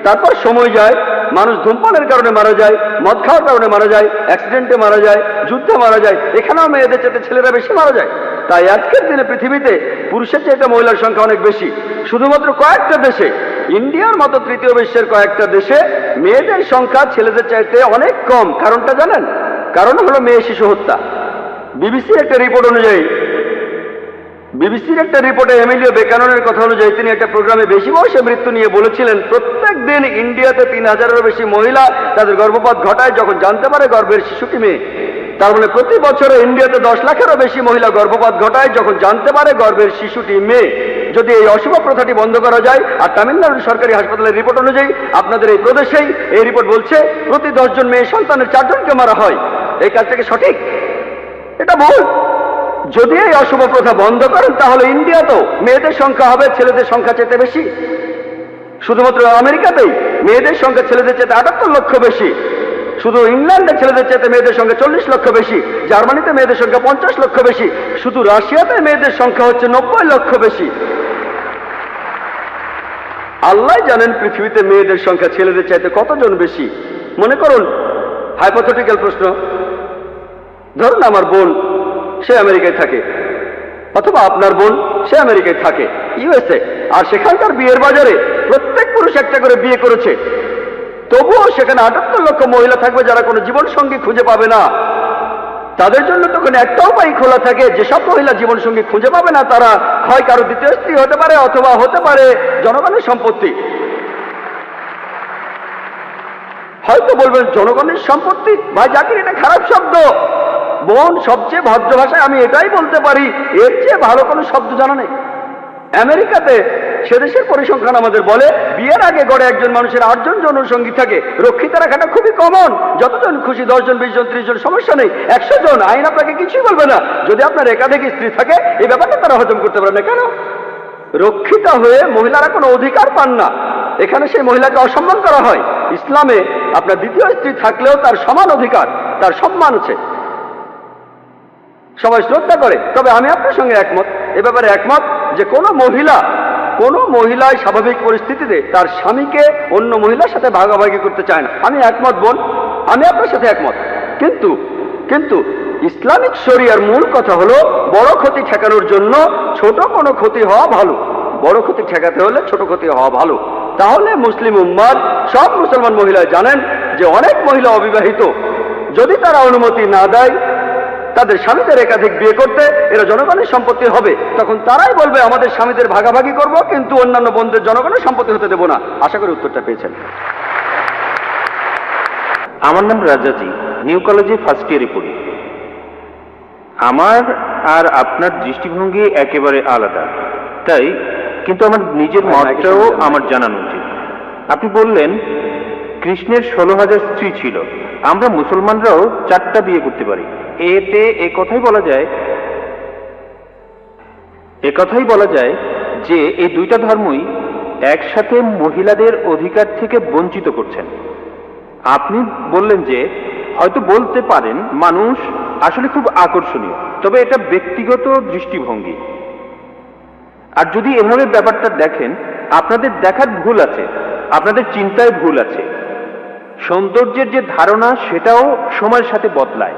তারপর সময় যায়, মানুষ ধূমপানের কারণে মারা যায়, মদ খাওয়ার কারণে মারা যায়, অ্যাক্সিডেন্টে মারা যায়, যুদ্ধে মারা যায়, এখানেও মেয়েদের চাইতে ছেলেরা বেশি মারা যায়। তাই আজকের দিনে পৃথিবীতে পুরুষের চাইতে মহিলার সংখ্যা অনেক বেশি। শুধুমাত্র কয়েকটা দেশে, ইন্ডিয়ার মতো তৃতীয় বিশ্বের কয়েকটা দেশে মেয়েদের সংখ্যা ছেলেদের চাইতে অনেক কম। কারণটা জানেন? কারণ হলো মেয়ে শিশু হত্যা। বিবিসির একটা রিপোর্টে এমিলিও বেকাননের কথা অনুযায়ী তিনি একটা প্রোগ্রামে বেশি বয়সে মৃত্যু নিয়ে বলেছিলেন প্রত্যেক দিন ইন্ডিয়াতে 3000-এরও বেশি মহিলা তাদের গর্ভপাত ঘটায় যখন জানতে পারে গর্ভের শিশুটি মেয়ে। তার মানে প্রতি বছরে ইন্ডিয়াতে 10 লাখেরও বেশি মহিলা গর্ভপাত ঘটায় যখন জানতে পারে গর্ভের শিশুটি মেয়ে। যদি এই অশুভ প্রথাটি বন্ধ করা যায়, আর তামিলনাড়ুর সরকারি হাসপাতালের রিপোর্ট অনুযায়ী আপনাদের এই প্রদেশেই এই রিপোর্ট বলছে প্রতি 10 জন মেয়ে সন্তানের 4 জনকে মারা হয়, এই কাজটাকে সঠিক? এটা ভুল। যদি এই অশুভ প্রথা বন্ধ করেন তাহলে ইন্ডিয়াতেও মেয়েদের সংখ্যা হবে ছেলেদের সংখ্যা চাইতে বেশি। শুধুমাত্র আমেরিকাতেই মেয়েদের সংখ্যা ছেলেদের চাইতে 78 লক্ষ বেশি। শুধু ইংল্যান্ডে ছেলেদের চাইতে মেয়েদের সংখ্যা 40 লক্ষ বেশি। জার্মানিতে মেয়েদের সংখ্যা 50 লক্ষ বেশি। শুধু রাশিয়াতে মেয়েদের সংখ্যা হচ্ছে 90 লক্ষ বেশি। আল্লাহ জানেন পৃথিবীতে মেয়েদের সংখ্যা ছেলেদের চাইতে কতজন বেশি। মনে করুন হাইপোথেটিক্যাল প্রশ্ন, ধরুন আমার বোন সে আমেরিকায় থাকে, অথবা আপনার বোন সে আমেরিকায় থাকে, ইউএসএ, আর সেখানকার বিয়ের বাজারে প্রত্যেক পুরুষ একটা করে বিয়ে করেছে, তবুও সেখানে 78 লক্ষ মহিলা থাকবে যারা কোনো জীবন সঙ্গী খুঁজে পাবে না। তাদের জন্য তখন একটা উপায় খোলা থাকে, যেসব মহিলা জীবন সঙ্গী খুঁজে পাবে না তারা হয় কারো দ্বিতীয় স্ত্রী হতে পারে অথবা হতে পারে জনগণের সম্পত্তি। হয়তো বলবেন জনগণের সম্পত্তি, ভাই জাকির এটা খারাপ শব্দ। বোন সবচেয়ে ভদ্র ভাষায় আমি এটাই বলতে পারি, এর চেয়ে ভালো কোনো শব্দ জানা নেই। আমেরিকাতে সেদেশের পরিসংখ্যান আমাদের বলে বিয়ের আগে গড়ে একজন মানুষের 8 জন যৌনসঙ্গী থাকে। রক্ষিতা রাখাটা খুবই কমন, যতজন খুশি 10 জন 20 জন 30 জন সমস্যা নেই, 100 জন, আইন আপনাকে কিছুই বলবে না। যদি আপনার একাধিক স্ত্রী থাকে এই ব্যাপারটা তারা হজম করতে পারে না। কেন? রক্ষিতা হয়ে মহিলারা কোনো অধিকার পান না, এখানে সেই মহিলাকে অসম্মান করা হয়। ইসলামে আপনার দ্বিতীয় স্ত্রী থাকলেও তার সমান অধিকার, তার সম্মান আছে, সবাই শ্রদ্ধা করে। তবে আমি আপনার সঙ্গে একমত, এ ব্যাপারে একমত যে কোনো মহিলা স্বাভাবিক পরিস্থিতিতে তার স্বামীকে অন্য মহিলার সাথে ভাগাভাগি করতে চায় না। আমি একমত বোন, আমি আপনার সাথে একমত। কিন্তু ইসলামিক শরিয়ার মূল কথা হলো বড় ক্ষতি ঠেকানোর জন্য ছোট কোনো ক্ষতি হওয়া ভালো। বড় ক্ষতি ঠেকাতে হলে ছোট ক্ষতি হওয়া ভালো। তাহলে মুসলিম উম্মার সব মুসলমান মহিলা জানেন যে অনেক মহিলা অবিবাহিত, যদি তারা অনুমতি না দেয় তাদের স্বামীদের একাধিক বিয়ে করতে, এরা জনগণের সম্পত্তি হবে। তখন তারাই বলবে আমাদের স্বামীদের ভাগাভাগি করব, কিন্তু অন্যান্য বোনদের জনগণের সম্পত্তি হতে দেব না। আশা করি উত্তরটা পেয়েছেন। আমার নাম রাজাজি, নিউ কলেজে ফার্স্ট ইয়ারে পড়ি। আমার আর আপনার দৃষ্টিভঙ্গি একেবারে আলাদা, তাই কিন্তু আমার নিজের মতটাও আমার জানানো উচিত। আপনি বললেন কৃষ্ণের 16,000 স্ত্রী ছিল, আমরা মুসলমানরাও 4টা বিয়ে করতে পারি। এতে একথাই বলা যায় যে এই দুইটা ধর্মই একসাথে মহিলাদের অধিকার থেকে বঞ্চিত করছেন। আপনি বললেন যে হয়তো বলতে পারেন মানুষ আসলে খুব আকর্ষণীয়, তবে এটা ব্যক্তিগত দৃষ্টিভঙ্গি। আর যদি এভাবে ব্যাপারটা দেখেন, আপনাদের দেখার ভুল আছে, আপনাদের চিন্তায় ভুল আছে। সৌন্দর্যের যে ধারণা সেটাও সময়ের সাথে বদলায়।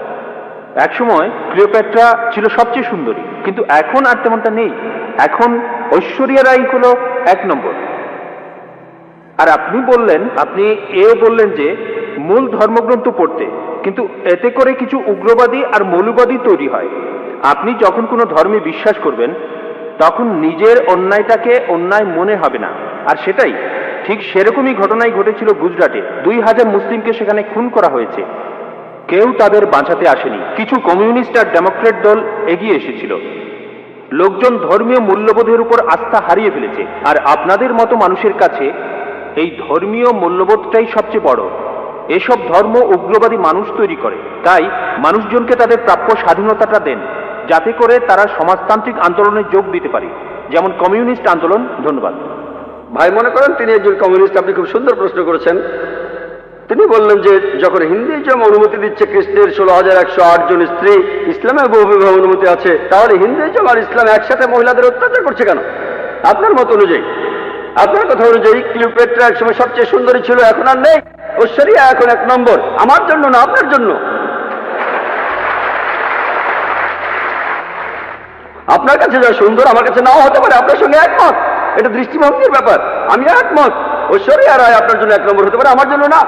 একসময় ক্লিওপেট্রা ছিল সবচেয়ে সুন্দরী, কিন্তু এখন আর তেমনটা নেই। এখন ঐশ্বরিয়া রাই হলো 1 নম্বর। আর আপনি বললেন, আপনি এও বললেন যে মূল ধর্মগ্রন্থ পড়তে, কিন্তু এতে করে কিছু উগ্রবাদী আর মৌলবাদী তৈরি হয়। আপনি যখন কোনো ধর্মে বিশ্বাস করবেন তখন নিজের অন্যায়টাকে অন্যায় মনে হবে না, আর সেটাই ঠিক সেরকমই ঘটনাই ঘটেছিল গুজরাটে। 2000 মুসলিমকে সেখানে খুন করা হয়েছে, কেউ তাদের বাঁচাতে আসেনি। কিছু কমিউনিস্ট আর ডেমোক্রেট দল এগিয়ে এসেছিল। লোকজন ধর্মীয় মূল্যবোধের উপর আস্থা হারিয়ে ফেলেছে, আর আপনাদের মতো মানুষের কাছে এই ধর্মীয় মূল্যবোধটাই সবচেয়ে বড়। এসব ধর্ম উগ্রবাদী মানুষ তৈরি করে, তাই মানুষজনকে তাদের প্রাপ্য স্বাধীনতাটা দেন, যাতে করে তারা সমাজতান্ত্রিক আন্দোলনে যোগ দিতে পারে, যেমন কমিউনিস্ট আন্দোলন। ধন্যবাদ। ভাই মনে করেন তিনি একজন কমিউনিস্ট। আপনি খুব সুন্দর প্রশ্ন করেছেন। তিনি বললেন যে যখন হিন্দুইজম অনুমতি দিচ্ছে খ্রিস্টের 16,108 জন স্ত্রী, ইসলামে বহু বিবাহ অনুমতি আছে, তাহলে হিন্দুইজম আর ইসলাম একসাথে মহিলাদের অত্যাচার করছে কেন? আপনার মত অনুযায়ী, আপনার কথা অনুযায়ী ক্লিওপেট্রা একসময় সবচেয়ে সুন্দরী ছিল, এখন আর নেই। ঐশ্বরিয়া এখন 1 নম্বর। আমার জন্য না, আপনার জন্য। আপনার কাছে যা সুন্দর আমার কাছে নাও হতে পারে, আপনার সঙ্গে একমত। এটা দৃষ্টিভঙ্গির ব্যাপার। আমি একমত, ঐশ্বরিয়া রায় আপনার জন্য 1 নম্বর হতে পারে, আমার জন্য না।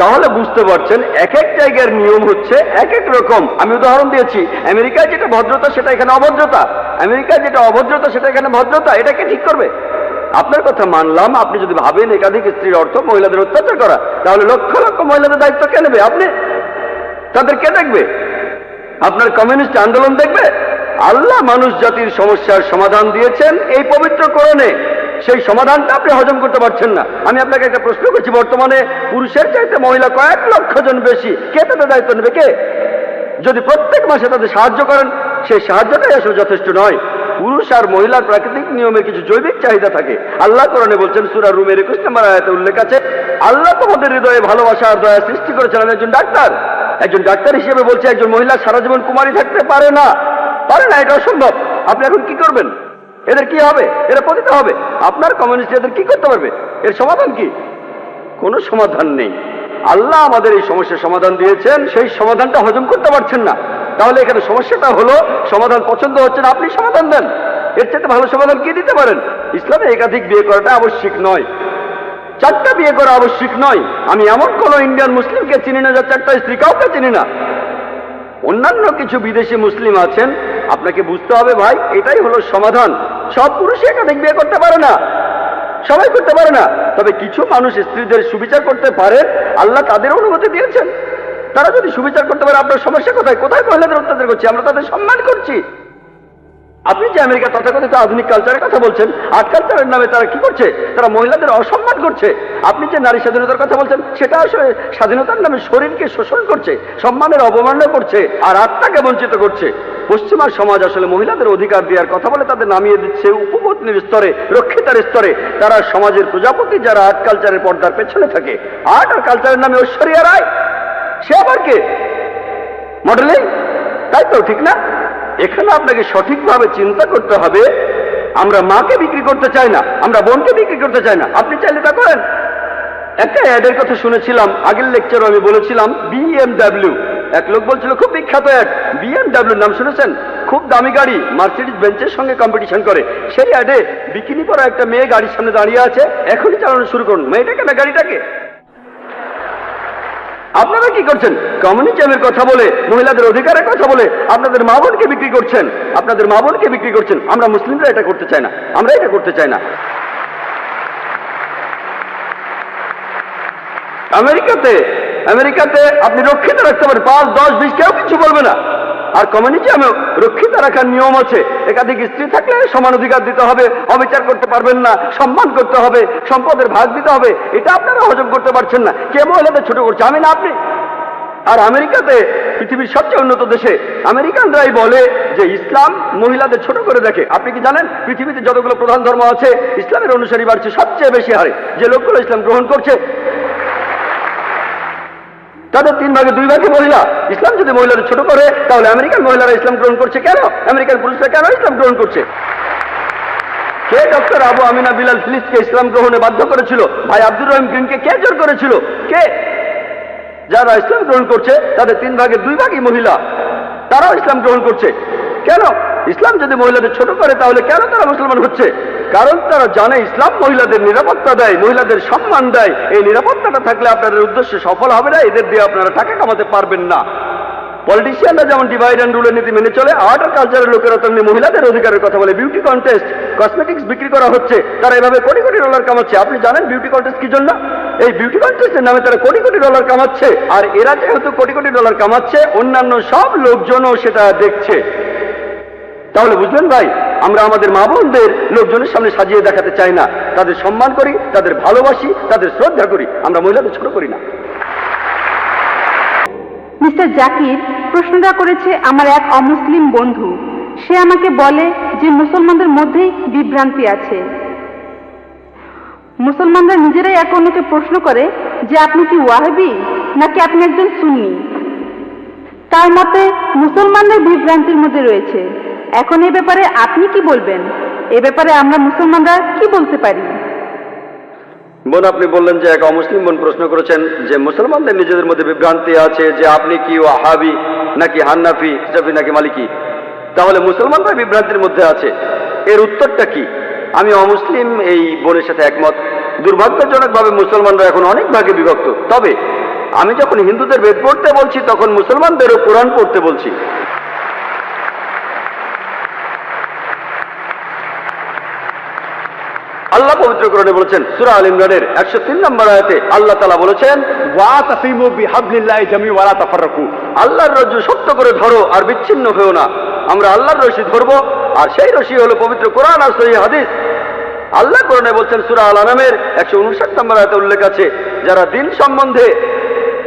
তাহলে বুঝতে পারছেন এক এক জায়গার নিয়ম হচ্ছে এক এক রকম। আমি উদাহরণ দিয়েছি, আমেরিকায় যেটা ভদ্রতা সেটা এখানে অভদ্রতা, আমেরিকায় যেটা অভদ্রতা সেটা এখানে ভদ্রতা। এটাকে ঠিক করবে? আপনার কথা মানলাম। আপনি যদি ভাবেন একাধিক স্ত্রীর অর্থ মহিলাদের অত্যাচার করা, তাহলে লক্ষ লক্ষ মহিলাদের দায়িত্ব কে নেবে? আপনি। তাদের কে দেখবে? আপনার কমিউনিস্ট আন্দোলন দেখবে? আল্লাহ মানুষ জাতির সমস্যার সমাধান দিয়েছেন এই পবিত্র কোরআনে। সেই সমাধানটা আপনি হজম করতে পারছেন না। আমি আপনাকে একটা প্রশ্ন করছি, বর্তমানে পুরুষের চাইতে মহিলা কয়েক লক্ষ জন বেশি, কে তাদের দায়িত্ব নেবে? কে? যদি প্রত্যেক মাসে তাদের সাহায্য করেন, সেই সাহায্যটাই আসলে যথেষ্ট নয়। পুরুষ আর মহিলার প্রাকৃতিক নিয়মের কিছু জৈবিক চাহিদা থাকে। আল্লাহ কোরআনে বলছেন, সূরা রুমের 21 নম্বর আয়াতে উল্লেখ আছে, আল্লাহ তোমাদের হৃদয়ে ভালোবাসা আর দয়া সৃষ্টি করেছেন। আমি একজন ডাক্তার, একজন ডাক্তার হিসেবে বলছি, একজন মহিলা সারা জীবন কুমারী থাকতে পারে না, পারে না, এটা অসম্ভব। আপনি এখন কি করবেন? এদের কি হবে? এরা পতিত হবে। আপনার কমিউনিস্ট এদের কি করতে পারবে? এর সমাধান কি? কোনো সমাধান নেই। আল্লাহ আমাদের এই সমস্যার সমাধান দিয়েছেন, সেই সমাধানটা হজম করতে পারছেন না। তাহলে এখানে সমস্যাটা হলো সমাধান পছন্দ হচ্ছে না, আপনি সমাধান দেন। এর চাইতে ভালো সমাধান কি দিতে পারেন? ইসলামে একাধিক বিয়ে করাটা আবশ্যিক নয়, 4টা বিয়ে করা আবশ্যিক নয়। আমি এমন কোন ইন্ডিয়ান মুসলিমকে চিনি না যার 4টা স্ত্রী, কাউকে চিনি না। অন্যান্য কিছু বিদেশি মুসলিম আছেন, আপনাকে বুঝতে হবে ভাই, এটাই হলো সমাধান। সব পুরুষই একাধিক বিয়ে করতে পারে না, সবাই করতে পারে না। তবে কিছু মানুষ স্ত্রীদের সুবিচার করতে পারে, আল্লাহ তাদের অনুমতি দিয়েছেন। তারা যদি সুবিচার করতে পারে, আপনার সমস্যা কোথায়? কোথায় মহিলাদের অত্যাচার করছি? আমরা তাদের সম্মান করছি। আপনি যে আমেরিকা তথাকথিত আধুনিক কালচারের কথা বলছেন, আর্ট কালচারের নামে তারা কি করছে? তারা মহিলাদের অসম্মান করছে। আপনি যে নারী স্বাধীনতার কথা বলছেন, সেটা আসলে স্বাধীনতার নামে শরীরকে শোষণ করছে, সম্মানের অবমাননা করছে, আর আত্মাকে বঞ্চিত করছে। পশ্চিমা সমাজ আসলে মহিলাদের অধিকার দেওয়ার কথা বলে তাদের নামিয়ে দিচ্ছে উপপত্নীর স্তরে, রক্ষিতার স্তরে। তারা সমাজের প্রজাপতি, যারা আর্ট কালচারের পর্দার পেছনে থাকে। আর্ট আর কালচারের নামে ঐশ্বরিয়া রায়, সে আবার কে? মডেলিং, তাই তো? ঠিক না? এখানে আপনাকে সঠিকভাবে চিন্তা করতে হবে। আমরা মাকে বিক্রি করতে চাই না, আমরা বোনকে বিক্রি করতে চাই না। আপনি চাইলে তা করেন। একটা অ্যাডের কথা শুনেছিলাম, আগের লেকচারও আমি বলেছিলাম, BMW। এক লোক বলছিল, খুব বিখ্যাত অ্যাড, BMW নাম শুনেছেন? খুব দামি গাড়ি, মার্সিডিজ বেঞ্চের সঙ্গে কম্পিটিশন করে। সেই অ্যাডে বিকিনি পরা একটা মেয়ে গাড়ির সামনে দাঁড়িয়ে আছে, এখনই চালানো শুরু করুন। মেয়েটাকে না গাড়িটাকে? আপনারা কি করছেন? কমিউনিজমের কথা বলে, মহিলাদের অধিকারের কথা বলে আপনাদের মা বোনকে বিক্রি করছেন, আপনাদের মা বোনকে বিক্রি করছেন। আমরা মুসলিমরা এটা করতে চাই না, আমরা এটা করতে চাই না। আমেরিকাতে আপনি রক্ষিত রাখতে পারেন 5, 10, 20, কেউ কিছু বলবে না। আর কমিউনিজমে রক্ষিত রাখার নিয়ম আছে, একাধিক স্ত্রী থাকলে সমান অধিকার দিতে হবে, অবিচার করতে পারবেন না, সম্মান করতে হবে, সম্পদের ভাগ দিতে হবে। এটা আপনারা হজম করতে পারছেন না। কে মহিলাদের ছোট করছে? আমি না, আপনি। আর আমেরিকাতে, পৃথিবীর সবচেয়ে উন্নত দেশে, আমেরিকানরাই বলে যে ইসলাম মহিলাদের ছোট করে দেখে। আপনি কি জানেন, পৃথিবীতে যতগুলো প্রধান ধর্ম আছে, ইসলামের অনুসারী বাড়ছে সবচেয়ে বেশি হারে। যে লোকগুলো ইসলাম গ্রহণ করছে, তাদের 3 ভাগে 2 ভাগে মহিলা। ইসলাম যদি মহিলাদের ছোট করে, তাহলে আমেরিকান মহিলারা ইসলাম গ্রহণ করছে কেন? আমেরিকান পুরুষরা কেন ইসলাম গ্রহণ করছে? কে ডক্টর আবু আমিনা বিলাল ফিলিসকে ইসলাম গ্রহণে বাধ্য করেছিল? ভাই আব্দুর রহিম গ্রিনকে কে জোর করেছিল? কে? যারা ইসলাম গ্রহণ করছে তাদের 3 ভাগে 2 ভাগই মহিলা, তারাও ইসলাম গ্রহণ করছে। কেন? ইসলাম যদি মহিলাদের ছোট করে তাহলে কেন তারা মুসলমান হচ্ছে? কারণ তারা জানে ইসলাম মহিলাদের নিরাপত্তা দেয়, মহিলাদের সম্মান দেয়। এই নিরাপত্তাটা থাকলে আপনাদের উদ্দেশ্য সফল হবে না, এদের দিয়ে আপনারা টাকা কামাতে পারবেন না। পলিটিশিয়ানরা যেমন ডিভাইড অ্যান্ড রুলের নীতি মেনে চলে, আর্ট আর কালচারের লোকেরা তেমনি মহিলাদের অধিকারের কথা বলে। বিউটি কন্টেস্ট, কসমেটিক্স বিক্রি করা হচ্ছে, তারা এভাবে কোটি কোটি ডলার কামাচ্ছে। আপনি জানেন বিউটি কন্টেস্ট কি জন্য? এই বিউটি কন্টেস্টের নামে তারা কোটি কোটি ডলার কামাচ্ছে। আর এরা যেহেতু কোটি কোটি ডলার কামাচ্ছে, অন্যান্য সব লোকজনও সেটা দেখছে। তাহলে বুঝলেন ভাই, আমরা আমাদের মা বোনদের লোকজনের সামনে সাজিয়ে দেখাতে চাই না। তাদের সম্মান করি, তাদের ভালোবাসি, তাদের শ্রদ্ধা করি, আমরা মহিলাদের ছোট করি না। মিস্টার জাকির প্রশ্নটা করেছে আমার এক অমুসলিম বন্ধু। সে আমাকে বলে যে মুসলমানদের মধ্যেই বিভ্রান্তি আছে। মুসলমানরা নিজেরাই এক অন্যকে প্রশ্ন করে যে আপনি কি ওয়াহাবি নাকি আপনি একজন সুন্নি। তার মতে মুসলমানদের বিভ্রান্তির মধ্যে রয়েছে। এখন এ ব্যাপারে আপনি কি বলবেন? এ ব্যাপারে আমরা মুসলমানরা কি বলতে পারি? বোন, আপনি বললেন যে এক অমুসলিম বোন প্রশ্ন করেছেন যে মুসলমানদের নিজেদের মধ্যে বিভ্রান্তি আছে যে আপনি কি ওয়াহাবি নাকি হান্নাফি, শাফি নাকি মালিকি। তাহলে মুসলমানরা বিভ্রান্তির মধ্যে আছে, এর উত্তরটা কি? আমি অমুসলিম এই বোনের সাথে একমত। দুর্ভাগ্যজনকভাবে মুসলমানরা এখন অনেক ভাগে বিভক্ত। তবে আমি যখন হিন্দুদের বেদ পড়তে বলছি তখন মুসলমানদেরও কোরআন পড়তে বলছি। আল্লাহ পবিত্র কোরআনে বলেছেন, সূরা আল ইমরানের 103 নম্বর আয়াতে আল্লাহ তাআলা বলেছেন, ওয়াতাসিমু বিহাবলিল্লাহি জামিআ ওয়া লা তাফাররাকু। আল্লাহর রজ্জু শক্ত করে ধরো আর বিচ্ছিন্ন হও না। আমরা আল্লাহর রশি ধরবো, আর সেই রশি হলো পবিত্র কোরআন আর সহিহ হাদিস। আল্লাহ কোরআনে বলছেন, সূরা আল আনামের 159 নম্বর আয়াতে উল্লেখ আছে, যারা দিন সম্বন্ধে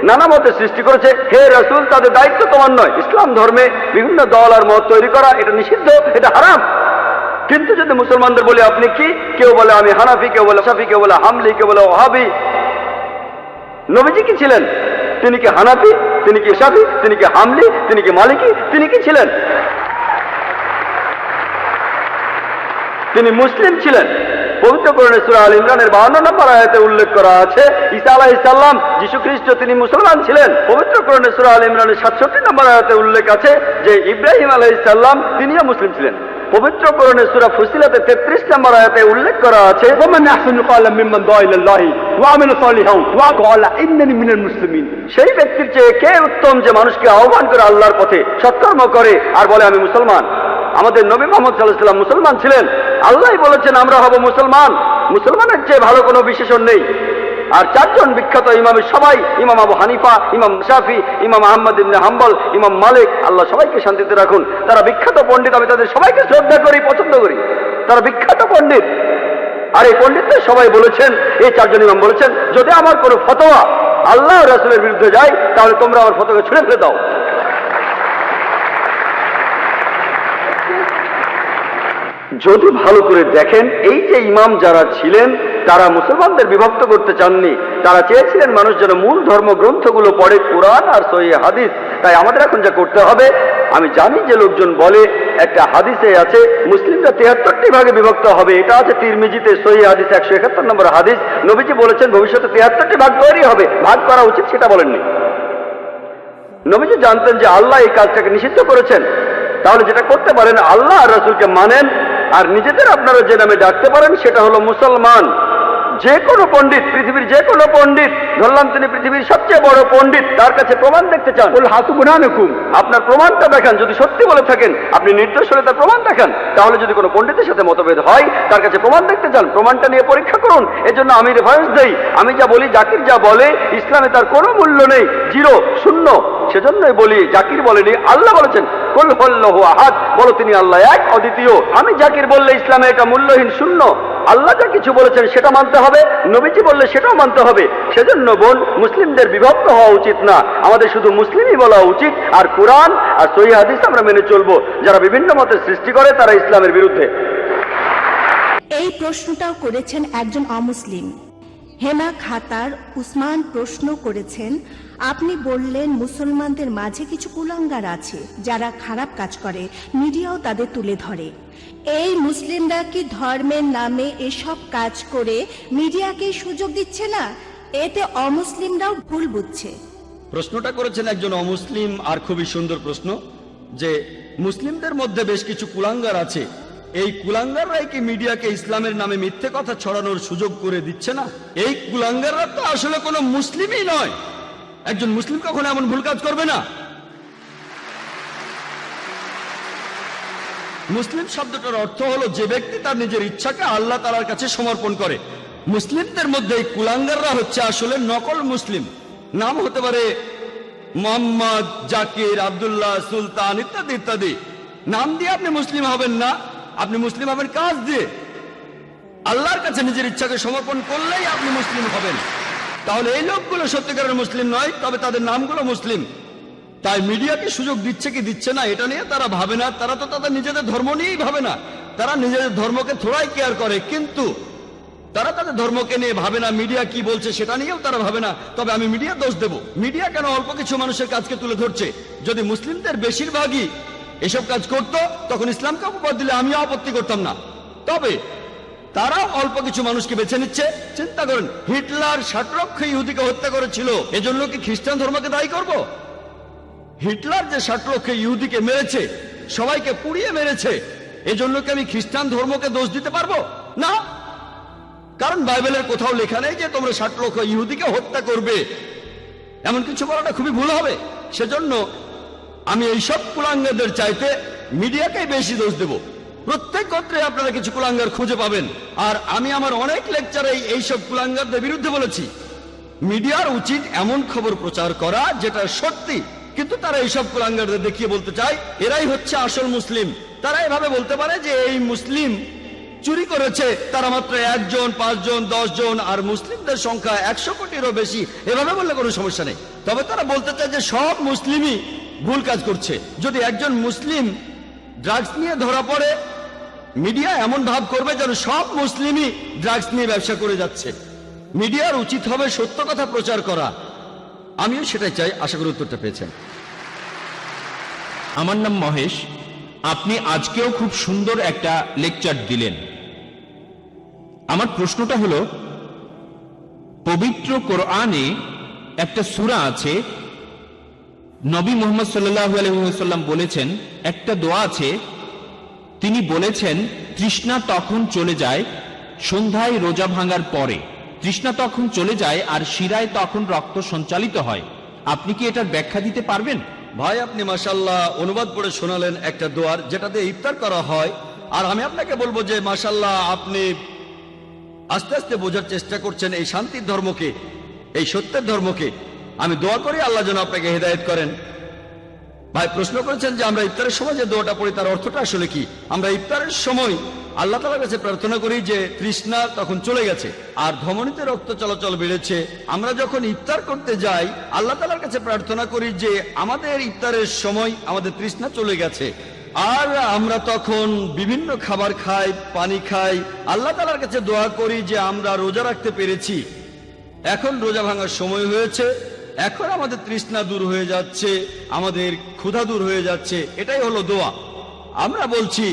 নানা মতের সৃষ্টি করেছে, হে রাসূল তাদের দায়িত্ব তোমার নয়। ইসলাম ধর্মে বিভিন্ন দল আর মত তৈরি করা এটা নিষিদ্ধ, এটা হারাম। কিন্তু যদি মুসলমানদের বলে আপনি কি, কেউ বলে আমি হানাফি, কেউ বলে শাফি, কেউ বলে হামলি, কেউ বলে ওয়াহাবি। নবীজি কি ছিলেন? তিনি কি হানাফি? তিনি কি শাফি? তিনি কি হামলি? তিনি কি মালিকি? তিনি কি ছিলেন? তিনি মুসলিম ছিলেন। পবিত্র কোরআনে সূরা আল ইমরানের 52 নম্বর আয়াতে উল্লেখ করা আছে, ঈসা আলাইহিস সালাম, যীশু খ্রিস্ট তিনি মুসলমান ছিলেন। পবিত্র কোরআনে সূরা আল ইমরানের 67 নম্বর আয়াতে উল্লেখ আছে যে ইব্রাহিম আলাইহিস সালাম তিনিও মুসলিম ছিলেন। পবিত্র কোরআনে সূরা ফুসিলাতে 33 নম্বর আয়াতে উল্লেখ করা আছে, ওমান আহসানু ক্বালাম মিম্মান দাআ ইলাল্লাহি ওয়া আমিলা সালিহান ওয়া ক্বালা ইন্নানি মিনাল মুসলিমিন। সেই ব্যক্তির চেয়ে কে উত্তম যে মানুষকে আহ্বান করে আল্লাহর পথে, সৎকর্ম করে আর বলে আমি মুসলমান। আমাদের নবী মুহাম্মদ সাল্লাল্লাহু আলাইহি ওয়াসাল্লাম মুসলমান ছিলেন। আল্লাহই বলেছেন আমরা হব মুসলমান। মুসলমানের চেয়ে ভালো কোনো বিশেষণ নেই। আর চারজন বিখ্যাত ইমামের সবাই, ইমাম আবু হানিফা, ইমাম শাফি, ইমাম আহমদ ইবনে হাম্বল, ইমাম মালিক, আল্লাহ সবাইকে শান্তিতে রাখুন, তারা বিখ্যাত পণ্ডিত। আমি তাদের সবাইকে শ্রদ্ধা করি, পছন্দ করি, তারা বিখ্যাত পণ্ডিত। আর এই পণ্ডিতদের সবাই বলেছেন, এই চারজন ইমাম বলেছেন, যদি আমার কোনো ফতোয়া আল্লাহ রাসূলের বিরুদ্ধে যায় তাহলে তোমরা আমার ফতোয়াকে ছুঁড়ে ফেলে দাও। যদি ভালো করে দেখেন, এই যে ইমাম যারা ছিলেন তারা মুসলমানদের বিভক্ত করতে চাননি। তারা চেয়েছিলেন মানুষ যেন মূল ধর্মগ্রন্থগুলো পড়ে, কোরআন আর সহিহ হাদিস। তাই আমাদের এখন যা করতে হবে, আমি জানি যে লোকজন বলে একটা হাদিসে আছে মুসলিমরা 73টি ভাগে বিভক্ত হবে। এটা আছে তিরমিজিতে, সহিহ হাদিস 171 নম্বর হাদিস। নবীজি বলেছেন ভবিষ্যতে 73টি ভাগ তৈরি হবে। ভাগ করা উচিত সেটা বলেননি। নবীজি জানতেন যে আল্লাহ এই কাজটাকে নিষিদ্ধ করেছেন। তাহলে যেটা করতে পারেন, আল্লাহ আর রাসূলকে মানেন, আর নিজেদের আপনারা যে নামে ডাকতে পারেন সেটা হলো মুসলমান। যে কোনো পণ্ডিত, পৃথিবীর যে কোনো পণ্ডিত, ধরলাম তিনি পৃথিবীর সবচেয়ে বড় পণ্ডিত, তার কাছে প্রমাণ দেখতে চান, বল হাতু বুরহানুকুম, আপনার প্রমাণটা দেখান। যদি সত্যি বলে থাকেন, আপনি নির্দোষ হলে তার প্রমাণ দেখান। তাহলে যদি কোনো পণ্ডিতের সাথে মতভেদ হয়, তার কাছে প্রমাণ দেখতে চান, প্রমাণটা নিয়ে পরীক্ষা করুন। এজন্য আমি রেফারেন্স দেই। আমি যা বলি, জাকির যা বলে, ইসলামে তার কোনো মূল্য নেই, জিরো, শূন্য। সেজন্যই বলি, জাকির বলেনি, আল্লাহ বলেছেন কুল হুয়াল্লাহু আহাদ, বলো তিনি আল্লাহ এক, অদ্বিতীয়। আমি জাকির বললে ইসলামে এটা মূল্যহীন, শূন্য। আল্লাহ যা কিছু বলেছেন সেটা মানতে হবে, নবীজি বললে সেটাও মানতে হবে। সেজন্য বোন, মুসলিমদের বিভক্ত হওয়া উচিত না, আমাদের শুধু মুসলিমই বলা উচিত। আর কোরআন আর সহিহ হাদিস আমরা মেনে চলবো। যারা বিভিন্ন মতের সৃষ্টি করে তারা ইসলামের বিরুদ্ধে। এই প্রশ্নটাও করেছেন একজন অমুসলিম। হেনা খাতার উসমান প্রশ্ন করেছেন, আপনি বললেন মুসলমানদের মাঝে কিছু কুলাঙ্গার আছে যারা খারাপ কাজ করে, মিডিয়াও তাদের তুলে ধরে। এই মুসলিমরা কি ধর্মের নামে এসব কাজ করে মিডিয়াকে সুযোগ দিচ্ছে না? এতে অমুসলিমরাও ভুল বুঝছে। প্রশ্নটা করেছেন একজন অমুসলিম, আর খুবই সুন্দর প্রশ্ন, যে মুসলিমদের মধ্যে বেশ কিছু কুলাঙ্গার আছে, এই কুলাঙ্গাররাই কি মিডিয়াকে ইসলামের নামে মিথ্যে কথা ছড়ানোর সুযোগ করে দিচ্ছে না? এই কুলাঙ্গাররা তো আসলে কোনো মুসলিমই নয়। একজন মুসলিম কখনো এমন ভুল কাজ করবে না। মুসলিম শব্দটার অর্থ হলো যে ব্যক্তি তার নিজের ইচ্ছাকে আল্লাহ তাআলার কাছে সমর্পণ করে। মুসলিমদের মধ্যে এই কুলাঙ্গাররা হচ্ছে আসলে নকল মুসলিম। নাম হতে পারে মোহাম্মদ, জাকির, আব্দুল্লাহ, সুলতান ইত্যাদি ইত্যাদি। নাম দিয়ে আপনি মুসলিম হবেন না, আপনি মুসলিম হবেন কাজ দিয়ে। আল্লাহর কাছে নিজের ইচ্ছাকে সমর্পণ করলেই আপনি মুসলিম হবেন। তাহলে এই লোকগুলো সত্যিকারের মুসলিম নয়, তবে তাদের নামগুলো মুসলিম। তাই মিডিয়াকে সুযোগ দিচ্ছে কি দিচ্ছে না এটা নিয়ে তারা ভাবে না। তারা তো তাদের নিজেদের ধর্ম নিয়েই ভাবে না, তারা নিজেদের ধর্মকে থোড়াই কেয়ার করে, কিন্তু তারা তাদের ধর্মকে নিয়ে ভাবে না। মিডিয়া কি বলছে সেটা নিয়েও তারা ভাবে না। তবে আমি মিডিয়া দোষ দেব, মিডিয়া কেন অল্প কিছু মানুষের কাজকে তুলে ধরছে? যদি মুসলিমদের বেশিরভাগই এসব কাজ করত তখন ইসলামকে অপবাদ দিলে আমিও আপত্তি করতাম না। তবে তারা অল্প কিছু মানুষকে বেছে নিচ্ছে। চিন্তা করেন, হিটলার 60 লক্ষ ইহুদিকে হত্যা করেছিল, এজন্য কি খ্রিস্টান ধর্মকে দায়ী করব? হিটলার যে 60 লক্ষ ইহুদিকে মেরেছে, সবাইকে পুড়িয়ে মেরেছে, এজন্য কি আমি খ্রিস্টান ধর্মকে দোষ দিতে পারবো? না, কারণ বাইবেলের কোথাও লেখা নেই যে তোমরা 60 লক্ষ ইহুদিকে হত্যা করবে। এমন কিছু বলাটা খুবই ভুল হবে। সেজন্য আমি এইসব কুলাঙ্গারদের চাইতে মিডিয়াকেই বেশি দোষ দেব। প্রত্যেক গোত্রে আপনারা কিছু কুলাঙ্গার খুঁজে পাবেন, আর আমি আমার অনেক লেকচারে এইসব কুলাঙ্গারদের বিরুদ্ধে বলেছি। মিডিয়ার উচিত এমন খবর প্রচার করা যেটা সত্যি, কিন্তু তারা এইসব কুলাঙ্গারদের দেখিয়ে বলতে চায় এরাই হচ্ছে আসল মুসলিম। তারা এভাবে বলতে পারে যে এই মুসলিম চুরি করেছে তারা মাত্র 1 জন, 5 জন, 10 জন, আর মুসলিমদের সংখ্যা 100 কোটিরও বেশি। এভাবে বললে কোনো সমস্যা নেই। তবে তারা বলতে চায় যে সব মুসলিমই ভুল কাজ করছে। যদি একজন মুসলিম ড্রাগস নিয়ে ধরা পড়ে, মিডিয়া এমন ভাব করবে যেন সব মুসলিমই ড্রাগস নিয়ে ব্যবসা করে যাচ্ছে। মিডিয়ার উচিত হবে সত্য কথা প্রচার করা। আমিও সেটাই চাই। আশা করি উত্তরটা পেয়েছেন। আমার নাম মহেশ। আপনি আজকেও খুব সুন্দর একটা লেকচার দিলেন। আমার প্রশ্নটা হলো, পবিত্র কোরআনে একটা সূরা আছে, নবী মুহাম্মদ সাল্লাল্লাহু আলাইহি ওয়াসাল্লাম বলেছেন, একটা দোয়া আছে, তিনি বলেছেন তৃষ্ণা তখন চলে যায় সন্ধ্যায় রোজা ভাঙার পরে। তৃষ্ণা তখন চলে যায় আর শিরায় তখন রক্ত সঞ্চালিত হয়। আপনি কি এটার ব্যাখ্যা দিতে পারবেন? ভাই, আপনি মাশাআল্লাহ অনুবাদ পড়ে শোনালেন একটা দোয়ার যেটাতে ইফতার করা হয়। আর আমি আপনাকে বলবো যে মাশাআল্লাহ আপনি আস্তে আস্তে বোঝার চেষ্টা করছেন এই শান্তির ধর্মকে, এই সত্যের ধর্মকে। আমি দোয়া করি আল্লাহ যেন আপনাকে হেদায়েত করেন। ভাই প্রশ্ন করেছেন যে আমরা ইফতারের সময় যে দোয়াটা পড়ি তার অর্থটা আসলে কি? আমরা ইফতারের সময় আল্লাহ তাআলার কাছে প্রার্থনা করি যে তৃষ্ণা তখন চলে গেছে আর ধমনীতে রক্ত চলাচল বেড়েছে। আমরা যখন ইফতার করতে যাই আল্লাহ তাআলার কাছে প্রার্থনা করি যে আমাদের ইফতারের সময় আমাদের তৃষ্ণা চলে গেছে। আর আমরা তখন বিভিন্ন খাবার খাই, পানি খাই, আল্লাহ তাআলার কাছে দোয়া করি যে আমরা রোজা রাখতে পেরেছি, এখন রোজা ভাঙার সময় হয়েছে, এখন আমাদের তৃষ্ণা দূর হয়ে যাচ্ছে, আমাদের ক্ষুধা দূর হয়ে যাচ্ছে। এটাই হলো দোয়া। আমরা বলছি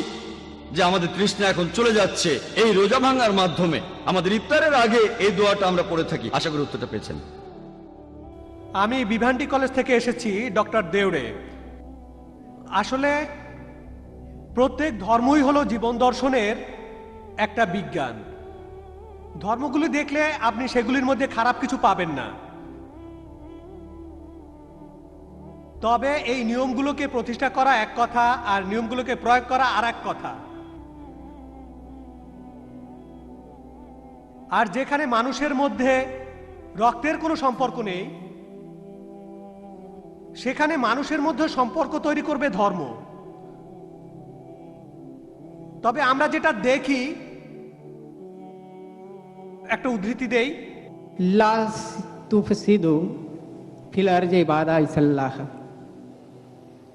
যে আমাদের তৃষ্ণা এখন চলে যাচ্ছে এই রোজা ভাঙার মাধ্যমে। আমাদের ইফতারের আগে এই দোয়াটা আমরা পড়ে থাকি। আশা করি উত্তরটা পেয়েছেন। আমি বিভান্ডি কলেজ থেকে এসেছি, ডক্টর দেওরে। আসলে প্রত্যেক ধর্মই হলো জীবন দর্শনের একটা বিজ্ঞান। ধর্মগুলি দেখলে আপনি সেগুলির মধ্যে খারাপ কিছু পাবেন না, তবে এই নিয়মগুলোকে প্রতিষ্ঠা করা এক কথা আর নিয়মগুলোকে প্রয়োগ করা আর এক কথা। আর যেখানে মানুষের মধ্যে রক্তের কোনো সম্পর্ক নেই, সেখানে মানুষের মধ্যে সম্পর্ক তৈরি করবে ধর্ম। তবে আমরা যেটা দেখি, একটা উদ্ধৃতি দেই, লা তুফসিদু ফিল আরজি বাদা ইসল্লাহ।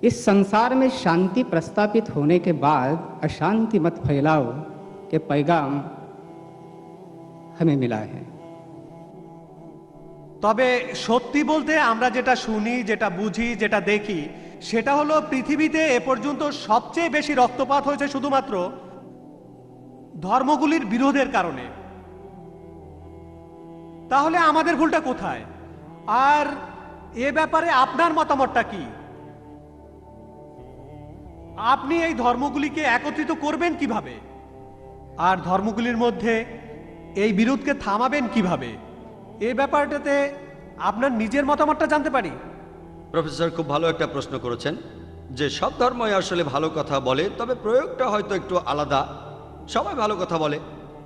इस संसार में शांति प्रस्तापित होने के बाद अशांति मत फैलाओ के पैगाम हमें मिला है। তবে সত্যি বলতে আমরা যেটা শুনি, যেটা বুঝি, যেটা দেখি, সেটা হলো পৃথিবীতে এ পর্যন্ত সবচেয়ে বেশি রক্তপাত হয়েছে শুধুমাত্র ধর্মগুলির বিরোধের কারণে। তাহলে আমাদের ভুলটা কোথায়? আর এ ব্যাপারে আপনার মতামতটা কি? আপনি এই ধর্মগুলিকে একত্রিত করবেন কিভাবে, আর ধর্মগুলির মধ্যে এই বিরোধকে থামাবেন কিভাবে, এই ব্যাপারটাতে আপনার নিজের মতামতটা জানতে পারি। প্রফেসর খুব ভালো একটা প্রশ্ন করেছেন যে সব ধর্মই আসলে ভালো কথা বলে, তবে প্রয়োগটা হয়তো একটু আলাদা। সবাই ভালো কথা বলে,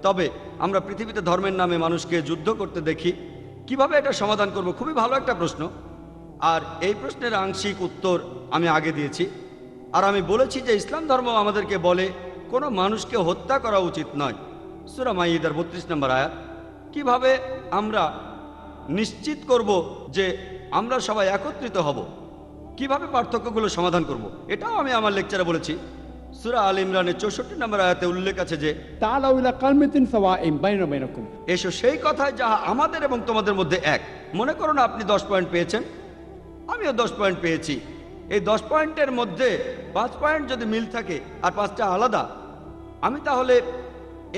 তবে আমরা পৃথিবীতে ধর্মের নামে মানুষকে যুদ্ধ করতে দেখি। কিভাবে এটা সমাধান করব, খুবই ভালো একটা প্রশ্ন। আর এই প্রশ্নের আংশিক উত্তর আমি আগে দিয়েছি। আর আমি বলেছি যে ইসলাম ধর্ম আমাদেরকে বলে কোনো মানুষকে হত্যা করা উচিত নয়। সূরা মাইদার 32 নম্বর আয়াত। কিভাবে আমরা নিশ্চিত করব যে আমরা সবাই একত্রিত হব, কিভাবে পার্থক্যগুলো সমাধান করব, এটাও আমি আমার লেকচারে বলেছি। সূরা আল ইমরানের 64 নম্বর আয়াতে উল্লেখ আছে যে তাআলাউ ইলা কালমাতিন সাওয়াইন বাইনা বাইনাকুম। এসো সেই কথায় যাহা আমাদের এবং তোমাদের মধ্যে এক। মনে করুন আপনি 10 পয়েন্ট পেয়েছেন, আমিও 10 পয়েন্ট পেয়েছি। এই 10 পয়েন্টের মধ্যে 5 পয়েন্ট যদি মিল থাকে আর 5টা আলাদা, আমি তাহলে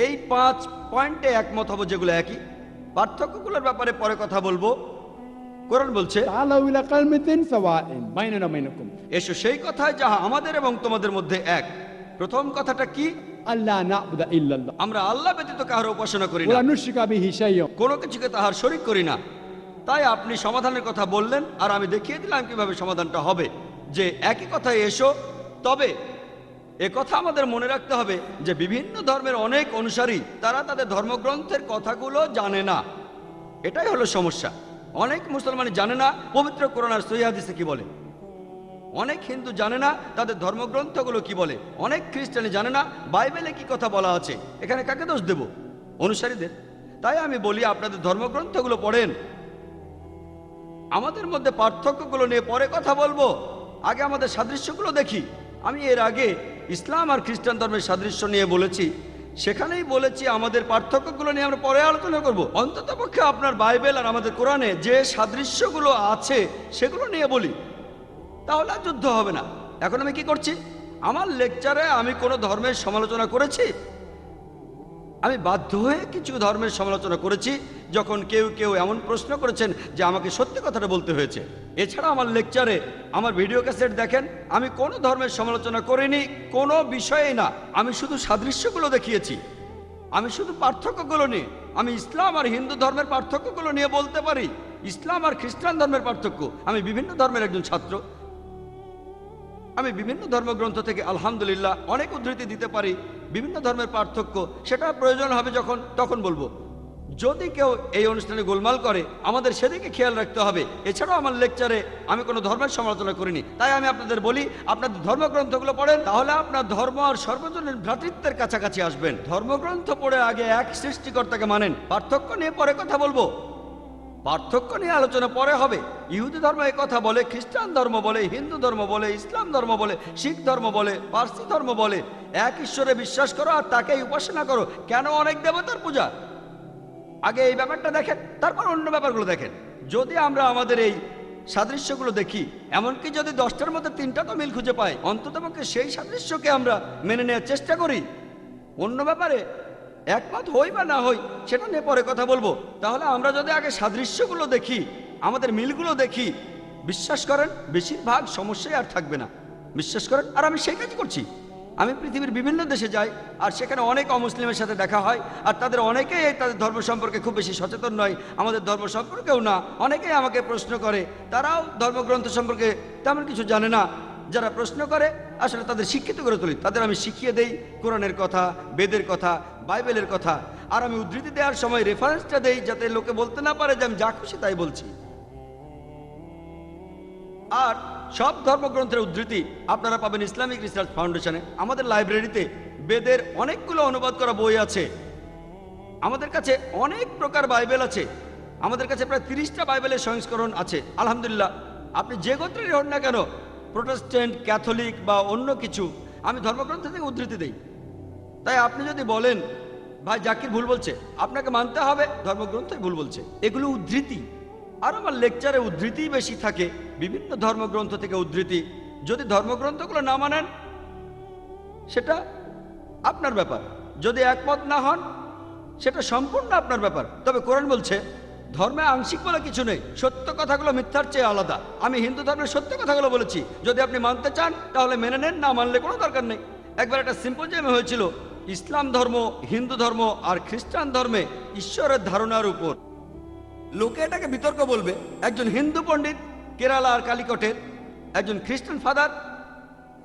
এই 5 পয়েন্টে একমত হব যেগুলো একই। পার্থক্যগুলোর ব্যাপারে পরে কথা বলবো। কোরআন বলছে তাআলাউ ইলা কালমাতিন সাওয়াইন বাইনা বাইনাকুম। এসো সেই কথায় যাহা আমাদের এবং তোমাদের মধ্যে এক। প্রথম কথাটা কি? আল্লাহ না'বুদা ইল্লাল্লাহ। আমরা আল্লাহ ব্যতীত কারো উপাসনা করি ওয়া না, নুশরিকা বিহি শাইয়্যা। কোনো কিছুকে তাহার শরীক করি না। তাই আপনি সমাধানের কথা বললেন আর আমি দেখিয়ে দিলাম কিভাবে সমাধানটা হবে, যে একই কথায় এসো। তবে এ কথা আমাদের মনে রাখতে হবে যে বিভিন্ন ধর্মের অনেক অনুসারী তারা তাদের ধর্মগ্রন্থের কথাগুলো জানে না। এটাই হলো সমস্যা। অনেক মুসলমান জানে না পবিত্র কোরআন আর সহিহ হাদিসে কি বলে, অনেক হিন্দু জানে না তাদের ধর্মগ্রন্থগুলো কি বলে, অনেক খ্রিস্টানি জানে না বাইবেলে কি কথা বলা আছে। এখানে কাকে দোষ দেব? অনুসারীদের। তাই আমি বলি আপনাদের ধর্মগ্রন্থগুলো পড়েন। আমাদের মধ্যে পার্থক্যগুলো নিয়ে পরে কথা বলবো, আগে আমাদের সাদৃশ্যগুলো দেখি। আমি এর আগে ইসলাম আর খ্রিস্টান ধর্মের সাদৃশ্য নিয়ে বলেছি, সেখানেই বলেছি আমাদের পার্থক্যগুলো নিয়ে আমরা পরে আলোচনা করব। অন্ততপক্ষে আপনার বাইবেল আর আমাদের কোরআনে যে সাদৃশ্যগুলো আছে সেগুলো নিয়ে বলি, তাহলে আর যুদ্ধ হবে না। এখন আমি কি করছি? আমার লেকচারে আমি কোনো ধর্মের সমালোচনা করেছি? আমি বাধ্য হয়ে কিছু ধর্মের সমালোচনা করেছি যখন কেউ কেউ এমন প্রশ্ন করেছেন যে আমাকে সত্যি কথাটা বলতে হয়েছে। এছাড়া আমার লেকচারে, আমার ভিডিও ক্যাসেট দেখেন, আমি কোনো ধর্মের সমালোচনা করিনি, কোনো বিষয়েই না। আমি শুধু সাদৃশ্যগুলো দেখিয়েছি, আমি শুধু পার্থক্যগুলো নিয়ে, আমি ইসলাম আর হিন্দু ধর্মের পার্থক্যগুলো নিয়ে বলতে পারি, ইসলাম আর খ্রিস্টান ধর্মের পার্থক্য। আমি বিভিন্ন ধর্মের একজন ছাত্র, আমি বিভিন্ন ধর্মগ্রন্থ থেকে আলহামদুলিল্লাহ অনেক উদ্ধৃতি দিতে পারি। বিভিন্ন ধর্মের পার্থক্য সেটা প্রয়োজন হবে যখন তখন বলবো। যদি কেউ এই অনুষ্ঠানে গোলমাল করে আমাদের সেদিকে খেয়াল রাখতে হবে। এছাড়াও আমার লেকচারে আমি কোনো ধর্মের সমালোচনা করিনি। তাই আমি আপনাদের বলি আপনাদের ধর্মগ্রন্থগুলো পড়েন, তাহলে আপনার ধর্ম আর সর্বজনীন ভ্রাতৃত্বের কাছাকাছি আসবেন। ধর্মগ্রন্থ পড়ে আগে এক সৃষ্টিকর্তাকে মানেন। পার্থক্য নিয়ে পরে কথা বলবো, পার্থক্য নিয়ে আলোচনা পরে হবে। ইহুদি ধর্ম এই কথা বলে, খ্রিস্টান ধর্ম বলে, হিন্দু ধর্ম বলে, ইসলাম ধর্ম বলে, শিখ ধর্ম বলে, পার্সি ধর্ম বলে এক ঈশ্বরে বিশ্বাস করো আর তাকেই উপাসনা করো। কেন অনেক দেবতার পূজা? আগে এই ব্যাপারটা দেখেন, তারপর অন্য ব্যাপারগুলো দেখেন। যদি আমরা আমাদের এই সাদৃশ্যগুলো দেখি, এমনকি যদি 10টার মধ্যে 3টা তো মিল খুঁজে পাই, অন্ততপক্ষে সেই সাদৃশ্যকে আমরা মেনে নেওয়ার চেষ্টা করি। অন্য ব্যাপারে একমত হই বা না হই সেটা নিয়ে পরে কথা বলবো। তাহলে আমরা যদি আগে সাদৃশ্যগুলো দেখি, আমাদের মিলগুলো দেখি, বিশ্বাস করেন বেশিরভাগ সমস্যাই আর থাকবে না। বিশ্বাস করেন। আর আমি সেই কাজ করছি। আমি পৃথিবীর বিভিন্ন দেশে যাই আর সেখানে অনেক অমুসলিমের সাথে দেখা হয়, আর তাদের অনেকেই তাদের ধর্ম সম্পর্কে খুব বেশি সচেতন নয়, আমাদের ধর্ম সম্পর্কেও না। অনেকেই আমাকে প্রশ্ন করে, তারাও ধর্মগ্রন্থ সম্পর্কে তেমন কিছু জানে না। যারা প্রশ্ন করে আসলে তাদের শিক্ষিত করে তুলি, তাদের আমি শিখিয়ে দেই কোরআনের কথা, বেদের কথা, বাইবেলের কথা। আর আমি উদ্ধৃতি দেওয়ার সময় রেফারেন্সটা দেই যাতে লোকে বলতে না পারে যে আমি যা খুশি তাই বলছি। আর সব ধর্মগ্রন্থের উদ্ধৃতি আপনারা পাবেন ইসলামিক রিসার্চ ফাউন্ডেশনে। আমাদের লাইব্রেরিতে বেদের অনেকগুলো অনুবাদ করা বই আছে। আমাদের কাছে অনেক প্রকার বাইবেল আছে। আমাদের কাছে প্রায় 30টা বাইবেলের সংস্করণ আছে আলহামদুলিল্লাহ। আপনি যে গোত্রেরই হন না কেন, প্রোটেস্ট্যান্ট, ক্যাথলিক বা অন্য কিছু, আমি ধর্মগ্রন্থ থেকে উদ্ধৃতি দেই। তাই আপনি যদি বলেন ভাই জাকির ভুল বলছে, আপনাকে মানতে হবে ধর্মগ্রন্থই ভুল বলছে। এগুলো উদ্ধৃতি। আর আমার লেকচারে উদ্ধৃতিই বেশি থাকে, বিভিন্ন ধর্মগ্রন্থ থেকে উদ্ধৃতি। যদি ধর্মগ্রন্থগুলো না মানেন সেটা আপনার ব্যাপার, যদি একমত না হন সেটা সম্পূর্ণ আপনার ব্যাপার। তবে কোরআন বলছে ধর্মে আংশিক বলে কিছু নেই, সত্য কথাগুলো মিথ্যার চেয়ে আলাদা। আমি হিন্দু ধর্মের সত্য কথাগুলো বলেছি, যদি আপনি মানতে চান তাহলে মেনে নেন, না মানলে কোনো দরকার নেই। একবার একটা সিম্পোজিয়াম হয়েছিল ইসলাম ধর্ম, হিন্দু ধর্ম আর খ্রিস্টান ধর্মে ঈশ্বরের ধারণার উপর। লোকে এটাকে বিতর্ক বলবে। একজন হিন্দু পণ্ডিত কেরালা আর কালিকটের, একজন খ্রিস্টান ফাদার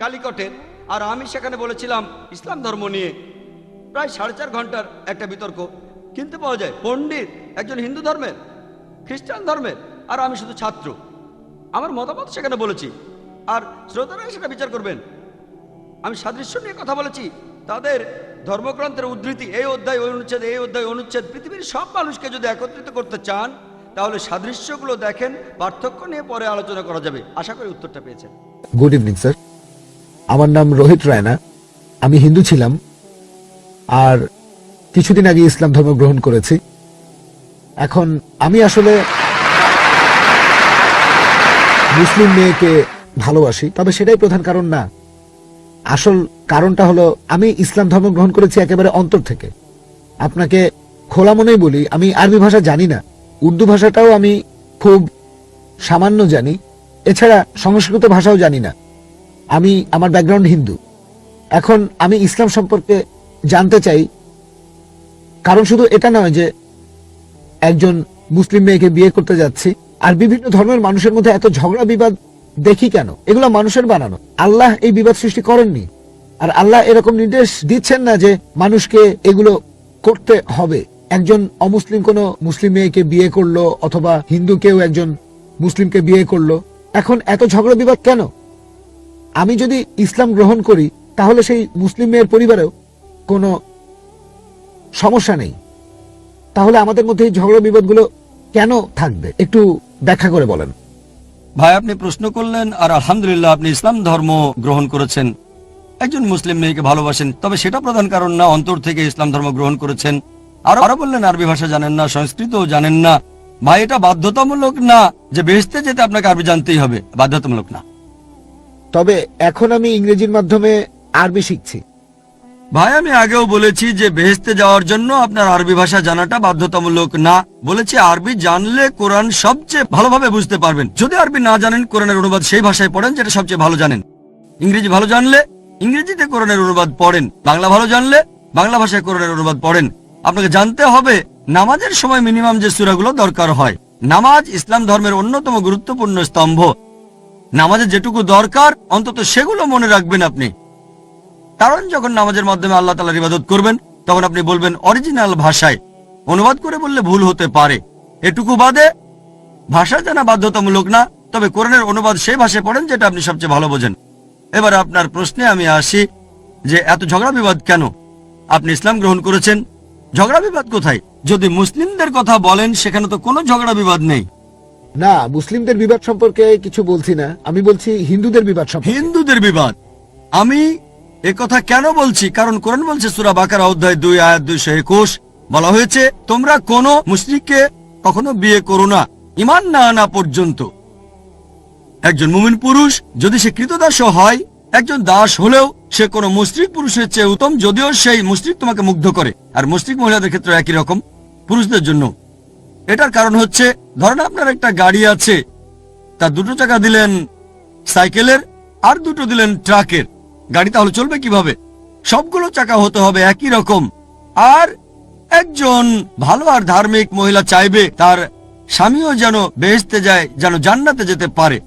কালিকটের, আর আমি সেখানে বলেছিলাম ইসলাম ধর্ম নিয়ে। প্রায় 4.5 ঘন্টার একটা বিতর্ক। কিনতে পাওয়া যায় পণ্ডিত একজন হিন্দু ধর্মের, খ্রিস্টান ধর্মের, আর আমি শুধু ছাত্র। আমার মতামত সেখানে বলেছি, আর শ্রোতারা সেটা বিচার করবেন। আমি সাদৃশ্য নিয়ে কথা বলেছি। তাদের ধর্মগ্রন্থের উদ্ধৃতি, এই অধ্যায় ওই অনুচ্ছেদ, এই অধ্যায় অনুচ্ছেদ। পৃথিবীর সব মানুষকে যদি একত্রিত করতে চান তাহলে সাদৃশ্যগুলো দেখেন, পার্থক্য নিয়ে পরে আলোচনা করা যাবে। আশা করি উত্তরটা পেয়েছেন। গুড ইভিনিং স্যার, আমার নাম রোহিত রায়না। আমি হিন্দু ছিলাম আর কিছুদিন আগে ইসলাম ধর্ম গ্রহণ করেছি। এখন আমি আসলে মুসলিম মেয়েকে ভালোবাসি, তবে সেটাই প্রধান কারণ না। আসল কারণটা হলো আমি ইসলাম ধর্ম গ্রহণ করেছি একেবারে অন্তর থেকে। আপনাকে খোলা মনেই বলি, আমি আরবি ভাষা জানি না, উর্দু ভাষাটাও আমি খুব সামান্য জানি, এছাড়া সংস্কৃত ভাষাও জানি না। আমি আমার ব্যাকগ্রাউন্ড হিন্দু। এখন আমি ইসলাম সম্পর্কে জানতে চাই, কারণ শুধু এটা নয় যে একজন মুসলিম মেয়েকে বিয়ে করতে যাচ্ছি। আর বিভিন্ন ধর্মের মানুষের মধ্যে এত ঝগড়া বিবাদ দেখি কেন? এগুলো মানুষের বানানো। আল্লাহ এই বিবাদ সৃষ্টি করেননি, আর আল্লাহ এরকম নির্দেশ দিচ্ছেন না যে মানুষকে এগুলো করতে হবে। একজন অমুসলিম কোনো মুসলিম মেয়েকে বিয়ে করলো, অথবা হিন্দু কেউ একজন মুসলিমকে বিয়ে করলো, এখন এত ঝগড়া বিবাদ কেন? আমি যদি ইসলাম গ্রহণ করি তাহলে সেই মুসলিম মেয়ের পরিবারেও কোনো সমস্যা নেই, তাহলে আমাদের মধ্যে এই ঝগড়া বিবাদগুলো কেন থাকবে? একটু ব্যাখ্যা করে বলেন। ভাই, আপনি প্রশ্ন করলেন, আর আলহামদুলিল্লাহ আপনি ইসলাম ধর্ম গ্রহণ করেছেন, একজন মুসলিম মেয়েকে ভালোবাসেন, তবে সেটা প্রধান কারণ না। অন্তর থেকে ইসলাম ধর্ম গ্রহণ করেছেন। আরো বললেন আরবি ভাষা জানেন না, সংস্কৃতও জানেন না। ভাই, এটা বাধ্যতামূলক না যে বেহেশতে যেতে আপনাকে আরবি জানতেই হবে, বাধ্যতামূলক না। তবে এখন আমি ইংরেজির মাধ্যমে আরবি শিখছি। ভাই, আমি আগেও বলেছি যে বেহেশতে যাওয়ার জন্য আপনার আরবি ভাষা জানাটা বাধ্যতামূলক না। বলেছি আরবি জানলে কোরআন সবচেয়ে ভালোভাবে বুঝতে পারবেন। যদি আরবি না জানেন, কোরআনের অনুবাদ সেই ভাষায় পড়েন যেটা সবচেয়ে ভালো জানেন। ইংরেজি ভালো জানলে ইংরেজিতে কোরআনের অনুবাদ পড়েন, বাংলা ভালো জানলে বাংলা ভাষায় কোরআনের অনুবাদ পড়েন। আপনাকে জানতে হবে নামাজের সময় মিনিমাম যে সূরাগুলো দরকার হয়। নামাজ ইসলাম ধর্মের অন্যতম গুরুত্বপূর্ণ স্তম্ভ। নামাজে যেটুকু দরকার অন্তত সেগুলো মনে রাখবেন আপনি। কারণ যখন নামাজের মাধ্যমে আল্লাহ তাআলার ইবাদত করবেন তখন আপনি বলবেন অরিজিনাল ভাষায়। অনুবাদ করে বললে ভুল হতে পারে। এটুকু বাদে ভাষা জানা বাধ্যতামূলক না, তবে কোরআনের অনুবাদ সেই ভাষায় পড়েন যেটা আপনি সবচেয়ে ভালো বোঝেন। এবার আপনার প্রশ্নে আমি আসি যে এত ঝগড়া বিবাদ কেন? আপনি ইসলাম গ্রহণ করেছেন, ঝগড়া বিবাদ কোথায়? যদি মুসলিমদের কথা বলেন সেখানে তো কোনো ঝগড়া বিবাদ নেই। না, মুসলিমদের বিবাদ সম্পর্কে কিছু বলছি না, আমি বলছি হিন্দুদের বিবাদ সম্পর্কে। হিন্দুদের বিবাদ আমি একথা কেন বলছি? কারণ কোরআন বলছে সূরা বাকারা অধ্যায় 2 আয়াত 221, বলা হয়েছে তোমরা কোন মুশরিককে কখনো বিয়ে করো না ঈমান না আনা পর্যন্ত। একজন মুমিন পুরুষ যদি সে কৃতদাসও হয়, একজন দাস হলেও সে কোনো মুশরিক পুরুষের চেয়ে উত্তম, যদিও সেই মুশরিক তোমাকে মুগ্ধ করে। আর মুশরিক মহিলাদের ক্ষেত্রে একই রকম, পুরুষদের জন্য। এটার কারণ হচ্ছে, ধরেন আপনার একটা গাড়ি আছে, তার 2 চাকা দিলেন সাইকেলের আর 2 দিলেন ট্রাকের। গাড়ি তাহলে চলবে কিভাবে? সবগুলো চাকা হতে হবে একই রকম। আর একজন ভালো আর ধার্মিক মহিলা চাইবে তার স্বামীও যেন বেহেশতে যায়, যেন জান্নাতে যেতে পারে।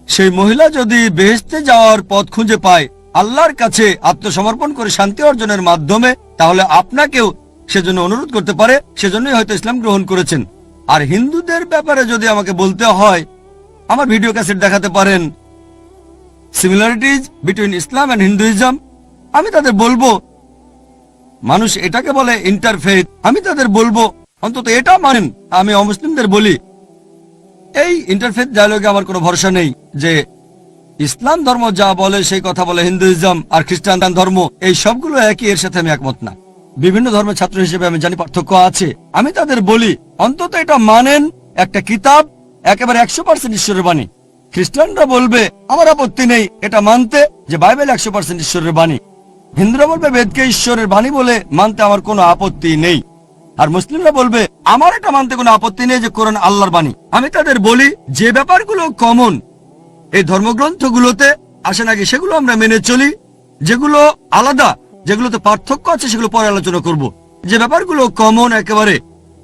সেই মহিলা যদি বেহেশতে যাওয়ার পথ খুঁজে পায় আল্লাহর কাছে আত্মসমর্পণ করে শান্তি অর্জনের মাধ্যমে, তাহলে আপনাকেও সেজন্য অনুরোধ করতে পারে। সেজন্যই হয়তো ইসলাম গ্রহণ করেছেন। আর হিন্দুদের ব্যাপারে যদি আমাকে বলতে হয়, আমার ভিডিও ক্যাসেট দেখাতে পারেন, similarities between Islam and Hinduism. আমি তাদের বলবো, মানুষ এটাকে বলে ইন্টারফেথ, আমি তাদের বলবো অন্তত এটা মানেন। আমি অমুসলিমদের বলি এই ইন্টারফেথ ডায়ালগে আমার কোনো ভরসা নেই যে ইসলাম ধর্ম যা বলে সেই কথা বলে হিন্দুইজম, আর খ্রিস্টান ধর্ম এই সবগুলো একই, এর সাথে আমি একমত না। বিভিন্ন ধর্মের ছাত্র হিসেবে আমি জানি পার্থক্য আছে। আমি তাদের বলি অন্তত এটা মানেন, একটা কিতাব একেবারে 100% ঈশ্বরের বাণী। খ্রিস্টানরা বলবে আমার আপত্তি নেই এটা মানতে যে বাইবেল 100% ঈশ্বরের বাণী। হিন্দুরা বলবে বেদকে ঈশ্বরের বাণী বলে মানতে আমার কোনো আপত্তি নেই। আর মুসলিমরা বলবে আমার এটা মানতে কোনো আপত্তি নেই যে কোরআন আল্লাহর বাণী। আমি তাদের বলি যে ব্যাপারগুলো কমন এই ধর্মগ্রন্থগুলোতে আসেন আগে সেগুলো আমরা মেনে চলি, যেগুলো আলাদা, যেগুলোতে পার্থক্য আছে সেগুলো পরে আলোচনা করব। যে ব্যাপারগুলো কমন একেবারে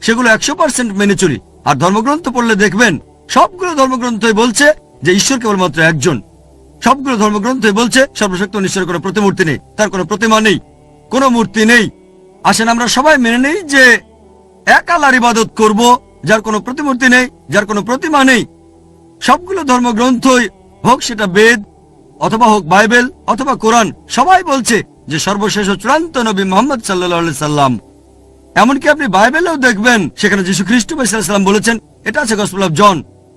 সেগুলো 100% মেনে চলি। আর ধর্মগ্রন্থ পড়লে দেখবেন সবগুলো ধর্মগ্রন্থই বলছে যে ঈশ্বর কেবলমাত্র একজন। সবগুলো ধর্মগ্রন্থই বলছে সর্বশক্ত ঈশ্বরের কোনো প্রতিমূর্তি নেই, তার কোনো প্রতিমা নেই, কোনো মূর্তি নেই। আসেন আমরা সবাই মেনে নেই যে এক আল্লাহর ইবাদত করব, যার কোনো প্রতিমূর্তি নেই, যার কোনো প্রতিমা নেই। সবগুলো ধর্মগ্রন্থই হোক সেটা বেদ অথবা হোক বাইবেল অথবা কোরআন, সবাই বলছে যে সর্বশেষ ও চূড়ান্ত নবী মুহাম্মদ সাল্লাল্লাহু আলাইহি সাল্লাম। এমনকি আপনি বাইবেলেও দেখবেন সেখানে যীশু খ্রিস্ট সাল্লাল্লাহু বলেছেন, এটা আছে গসপেল অফ জন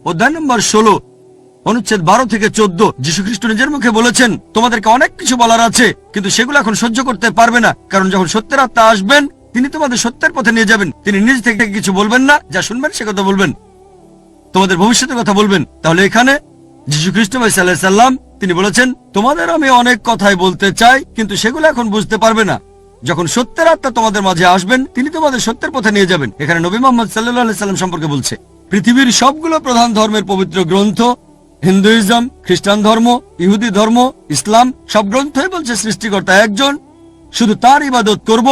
অধ্যায় নম্বর 16 অনুচ্ছেদ 12 থেকে 14। যীশু খ্রিস্ট নিজের মুখে বলেছেন তোমাদেরকে অনেক কিছু বলার আছে, কিন্তু সেগুলো এখন সহ্য করতে পারবে না, কারণ যখন সত্যের আত্মা আসবেন তিনি তোমাদের সত্যের পথে নিয়ে যাবেন। তিনি নিজ থেকে কিছু বলবেন না, যা শুনবেন সে কথা বলবেন, তোমাদের ভবিষ্যতের কথা বলবেন। তাহলে এখানে যীশু খ্রিস্ট সাল্লাম তিনি বলেছেন তোমাদের আমি অনেক কথাই বলতে চাই, কিন্তু সেগুলো এখন বুঝতে পারবে না। যখন সত্যের আত্মা তোমাদের মাঝে আসবেন তিনি তোমাদের সত্যের পথে নিয়ে যাবেন। এখানে নবী মুহাম্মদ সাল্লাল্লাহু আলাইহি সাল্লাম সম্পর্কে বলছে। পৃথিবীর সবগুলো প্রধান ধর্মের পবিত্র গ্রন্থ, হিন্দুইজম, খ্রিস্টান ধর্ম, ইহুদি ধর্ম, ইসলাম, সব গ্রন্থই বলছে সৃষ্টিকর্তা একজন, শুধু তার ইবাদত করব,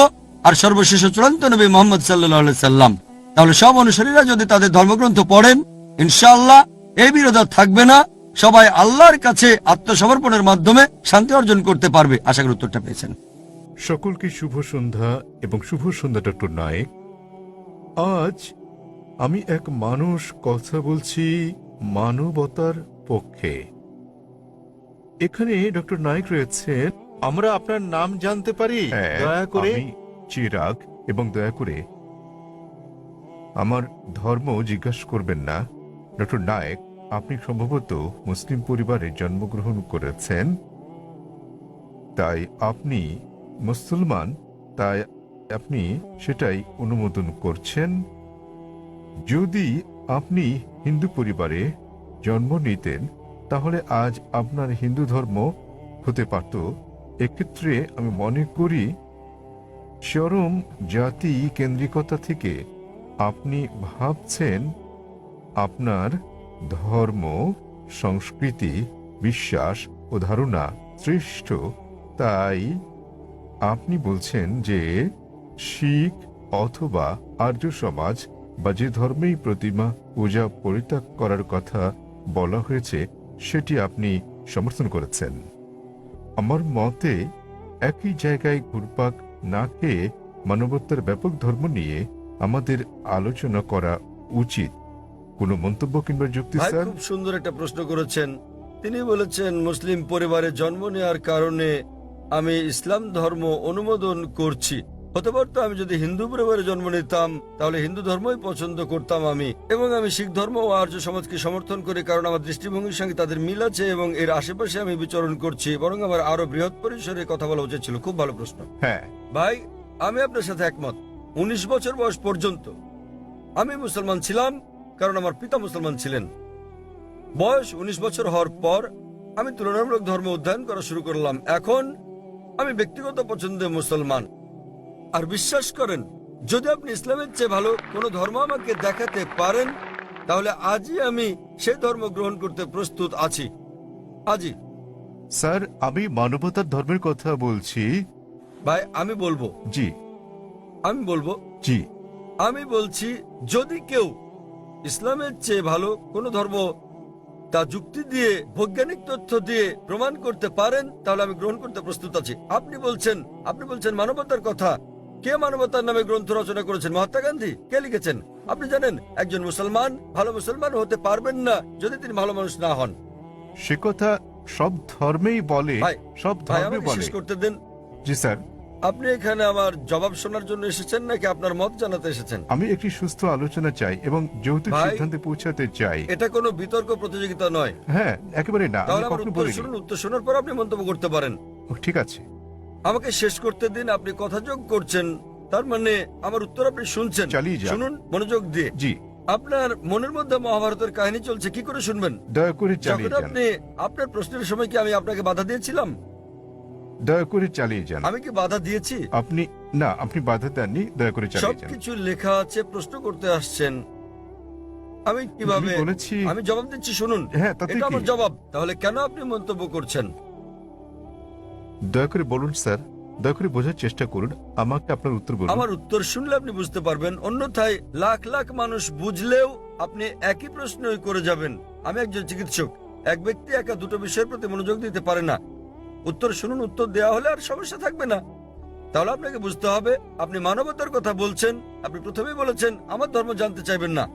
আর সর্বশেষ চূড়ান্ত নবী মুহাম্মদ সাল্লাল্লাহু আলাইহি সাল্লাম। তাহলে সব অনুসারীরা যদি তাদের ধর্মগ্রন্থ পড়েন ইনশাআল্লাহ এই বিরোধ থাকবে না, সবাই আল্লাহর কাছে আত্মসমর্পণের মাধ্যমে শান্তি অর্জন করতে পারবে। আশা করি উত্তরটা পেয়েছেন। সকলকে শুভ সন্ধ্যা এবং শুভ সন্ধ্যা ডক্টর নায়েক। আজ আমি এক মানুষ কথা বলছি মানবতার পক্ষে। এখানে ডক্টর নায়েক রয়েছেন। আমরা আপনার নাম জানতে পারি দয়া করে? আমি চিরাগ, এবং দয়া করে আমার ধর্ম জিজ্ঞাসা করবেন না। ডক্টর নায়েক, আপনি সম্ভবত মুসলিম পরিবারে জন্মগ্রহণ করেছেন, তাই আপনি মুসলমান, তাই আপনি সেটাই অনুমোদন করছেন। যদি আপনি হিন্দু পরিবারে জন্ম নিতেন তাহলে আজ আপনার হিন্দু ধর্ম হতে পারত। এক্ষেত্রে আমি মনে করি চরম জাতি কেন্দ্রিকতা থেকে আপনি ভাবছেন আপনার ধর্ম, সংস্কৃতি, বিশ্বাস ও ধারণা শ্রেষ্ঠ, তাই আপনি বলছেন যে শিখ অথবা আর্য সমাজ বা যে ধর্মেই প্রতিমা পূজা পরিত্যাগ করার কথা বলা হয়েছে সেটি আপনি সমর্থন করেছেন। আমার মতে একই জায়গায় ঘুরপাক না খেয়ে মানবতার ব্যাপক ধর্ম নিয়ে আমাদের আলোচনা করা উচিত। কোনো মন্তব্য কিংবা যুক্তি? ভাই স্যার, খুব সুন্দর একটা প্রশ্ন করেছেন। তিনি বলেছেন মুসলিম পরিবারে জন্ম নেওয়ার কারণে আমি ইসলাম ধর্ম অনুমোদন করছি। হতে পারতো আমি যদি হিন্দু পরিবারে জন্ম নিতাম তাহলে হিন্দু ধর্মই পছন্দ করতাম আমি, এবং আমি শিখ ধর্ম ও আর্য সমাজকে সমর্থন করি, কারণ আমার দৃষ্টিভঙ্গির সঙ্গে তাদের মিল আছে এবং এর আশেপাশে আমি বিচরণ করছি। বরং আমার আরো বৃহৎ পরিসরে কথা বলা উচিত ছিল। খুব ভালো প্রশ্ন। হ্যাঁ ভাই, আমি আপনার সাথে একমত। 19 বছর বয়স পর্যন্ত আমি মুসলমান ছিলাম, কারণ আমার পিতা মুসলমান ছিলেন। বয়স 19 বছর হওয়ার পর আমি তুলনামূলক ধর্ম অধ্যয়ন করা শুরু করলাম। এখন আমি ব্যক্তিগত পছন্দে মুসলমান। আর বিশ্বাস করেন, যদি আপনি ইসলামের চেয়ে ভালো কোনো ধর্ম আমাকে দেখাতে পারেন তাহলে আজই আমি সেই ধর্ম গ্রহণ করতে প্রস্তুত আছি। আজই। স্যার, আমি মানবতার ধর্মের কথা বলছি। ভাই আমি বলবো জি জি আমি বলছি যদি কেউ ইসলামের চেয়ে ভালো কোনো ধর্ম তা যুক্তি দিয়ে, বৈজ্ঞানিক তথ্য দিয়ে প্রমাণ করতে পারেন তাহলে আমি গ্রহণ করতে প্রস্তুত আছি। আপনি বলছেন মানবতার কথা। কে মানবতার নামে গ্রন্থ রচনা করেছেন? মহাত্মা গান্ধী। কে লিখেছেন? আপনি জানেন একজন মুসলমান ভালো মুসলমান হতে পারবেন না যদি তিনি ভালো মানুষ না হন। সে কথা সব ধর্মেই বলে, সব ধর্মে বলে। শেষ করতে দেন। জি স্যার। আপনি এখানে আমার জবাব শোনার জন্য এসেছেন নাকি আপনার মত জানাতে এসেছেন? আমি একটি সুস্থ আলোচনা চাই এবং যৌক্তিক সিদ্ধান্তে পৌঁছাতে চাই। এটা কোনো বিতর্ক প্রতিযোগিতা নয়। হ্যাঁ, একেবারে না। তাহলে আমার উত্তর শুনুন, উত্তর শোনার পর আপনি মন্তব্য করতে পারেন। ঠিক আছে। আমাকে শেষ করতে দিন। আপনি কথা যোগ করছেন, তার মানে আমার উত্তর আপনি শুনছেন। শুনুন মনোযোগ দিয়ে। জি। আপনার মনের মধ্যে মহাভারতের কাহিনী চলছে, কি করে শুনবেন? দয়া করে চালিয়ে যান। আপনি আপনার প্রশ্নের সময় কি আমি আপনাকে বাধা দিয়েছিলাম? দয়া করে চালিয়ে যান। আমি কি বাধা দিয়েছি? আপনি বাধা দেননি, দয়া করে চালিয়ে যান। সবকিছু লেখা আছে, প্রশ্ন করতে আসছেন, আমি কিভাবে বলেছি? আমি জবাব দিচ্ছি, শুনুন। হ্যাঁ, তাতে এটা কি? আমার জবাব। তাহলে কেন আপনি মন্তব্য করছেন? দয়া করে বলুন স্যার, দয়া করে বোঝার চেষ্টা করুন, আমাকে আপনার উত্তর বলুন। আমার উত্তর শুনলে আপনি বুঝতে পারবেন, অন্যথায় লাখ লাখ মানুষ বুঝলেও আপনি একই প্রশ্নই করে যাবেন। আমি একজন চিকিৎসক, এক ব্যক্তি একা দুটো বিষয়ের প্রতি মনোযোগ দিতে পারে না। উত্তর শুনুন, উত্তর দেওয়া হলে আর সমস্যা থাকবে না। তাহলে আপনাকে বুঝতে হবে, আপনি মানবতার কথা বলছেন, আপনি প্রথমেই বলেছেন আমার ধর্ম জানতে চাইবেন না,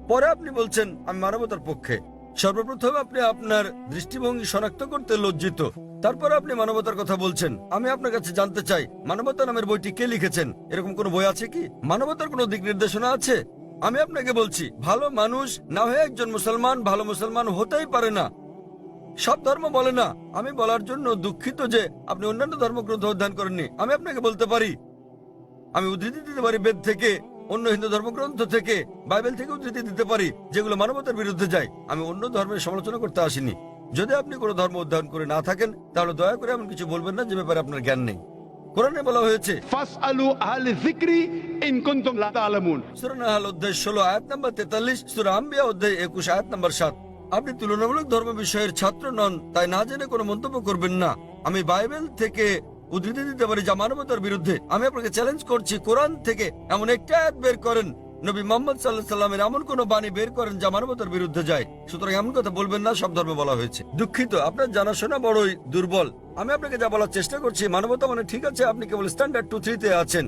পরে আপনি বলছেন আমি মানবতার পক্ষে। সর্বপ্রথম আপনি আপনার দৃষ্টিভঙ্গি শনাক্ত করতে লজ্জিত, তারপর আপনি মানবতার কথা বলছেন। আমি আপনার কাছে জানতে চাই, মানবতা নামের বইটি কে লিখেছেন? এরকম কোনো বই আছে কি? মানবতার কোনো দিক নির্দেশনা আছে? আমি আপনাকে বলছি, ভালো মানুষ না হয়ে একজন মুসলমান ভালো মুসলমান হতেই পারে না। সব ধর্ম বলে না। আমি বলার জন্য দুঃখিত যে আপনি অন্যান্য ধর্মগ্রন্থ অধ্যয়ন করেননি। আমি আপনাকে বলতে পারি, আমি উদ্ধৃতি দিতে পারি বেদ থেকে, অন্য হিন্দু ধর্মগ্রন্থ থেকে, বাইবেল থেকে উদ্ধৃতি দিতে পারি যেগুলো মানবতার বিরুদ্ধে যায়। আমি অন্য ধর্মের সমালোচনা করতে আসিনি। যদি আপনি কোনো ধর্ম অধ্যয়ন করে না থাকেন, তাহলে দয়া করে এমন কিছু বলবেন না যে ব্যাপারে আপনার জ্ঞান নেই। কোরআনে বলা হয়েছে ফাসআলু আহলে যিকরি ইন কুনতুম লা তা'লামুন। সূরা নাহল অধ্যায় 16 আয়াত নম্বর 43, সূরা আম্বিয়া অধ্যায় 21 আয়াত নম্বর 7। আপনি তুলনামূলক ধর্ম বিষয়ের ছাত্র নন, তাই না জেনে কোনো মন্তব্য করবেন না। আমি বাইবেল থেকে উদ্ধৃতি দিতে পারি যা মানবতার বিরুদ্ধে। আমি আপনাকে চ্যালেঞ্জ করছি, কোরআন থেকে এমন একটা আয়াত বের করেন, নবী মুহাম্মদ সাল্লাল্লাহু আলাইহি সাল্লামের এমন কোন বাণী বের করেন যা মানবতার বিরুদ্ধে যায়। সুতরাং এমন কথা বলবেন না সব ধর্মে বলা হয়েছে। দুঃখিত, আপনার জানাশোনা বড়ই দুর্বল। আমি আপনাকে যা বলার চেষ্টা করছি, মানবতা মানে ঠিক আছে, আপনি কেবল স্ট্যান্ডার্ড 2-3 আছেন।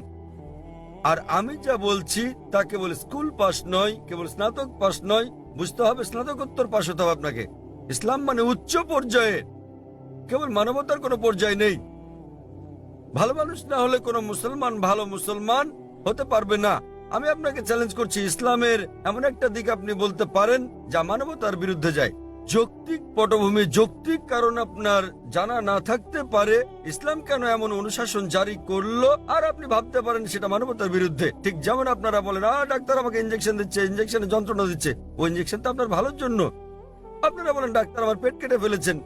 আর আমি যা বলছি তা কেবল স্কুল পাস নয়, কেবল স্নাতক পাস নয়, বুঝতে হবে স্নাতকোত্তর পাস হতে হবে আপনাকে। ইসলাম মানে উচ্চ পর্যায়ে, কেবল মানবতার কোনো পর্যায় নেই। ভালো মানুষ না হলে কোনো মুসলমান ভালো মুসলমান হতে পারবে না। আমি আপনাকে চ্যালেঞ্জ করছি, ইসলামের এমন একটা দিক আপনি বলতে পারেন যা মানবতার বিরুদ্ধে যায়। যৌক্তিক পটভূমি, যৌক্তিক কারণ আপনার জানা না থাকতে পারে ইসলাম কেন এমন অনুশাসন জারি করলো, আর আপনি ভাবতে পারেন সেটা মানবতার বিরুদ্ধে। ঠিক যেমন আপনারা বলেন, ডাক্তার আমাকে ইঞ্জেকশন দিচ্ছে, ইঞ্জেকশনে যন্ত্রণা দিচ্ছে, ওই ইঞ্জেকশন তো আপনার ভালোর জন্য। আপনারা বলেন ডাক্তার আমার পেট কেটে ফেলেছেন,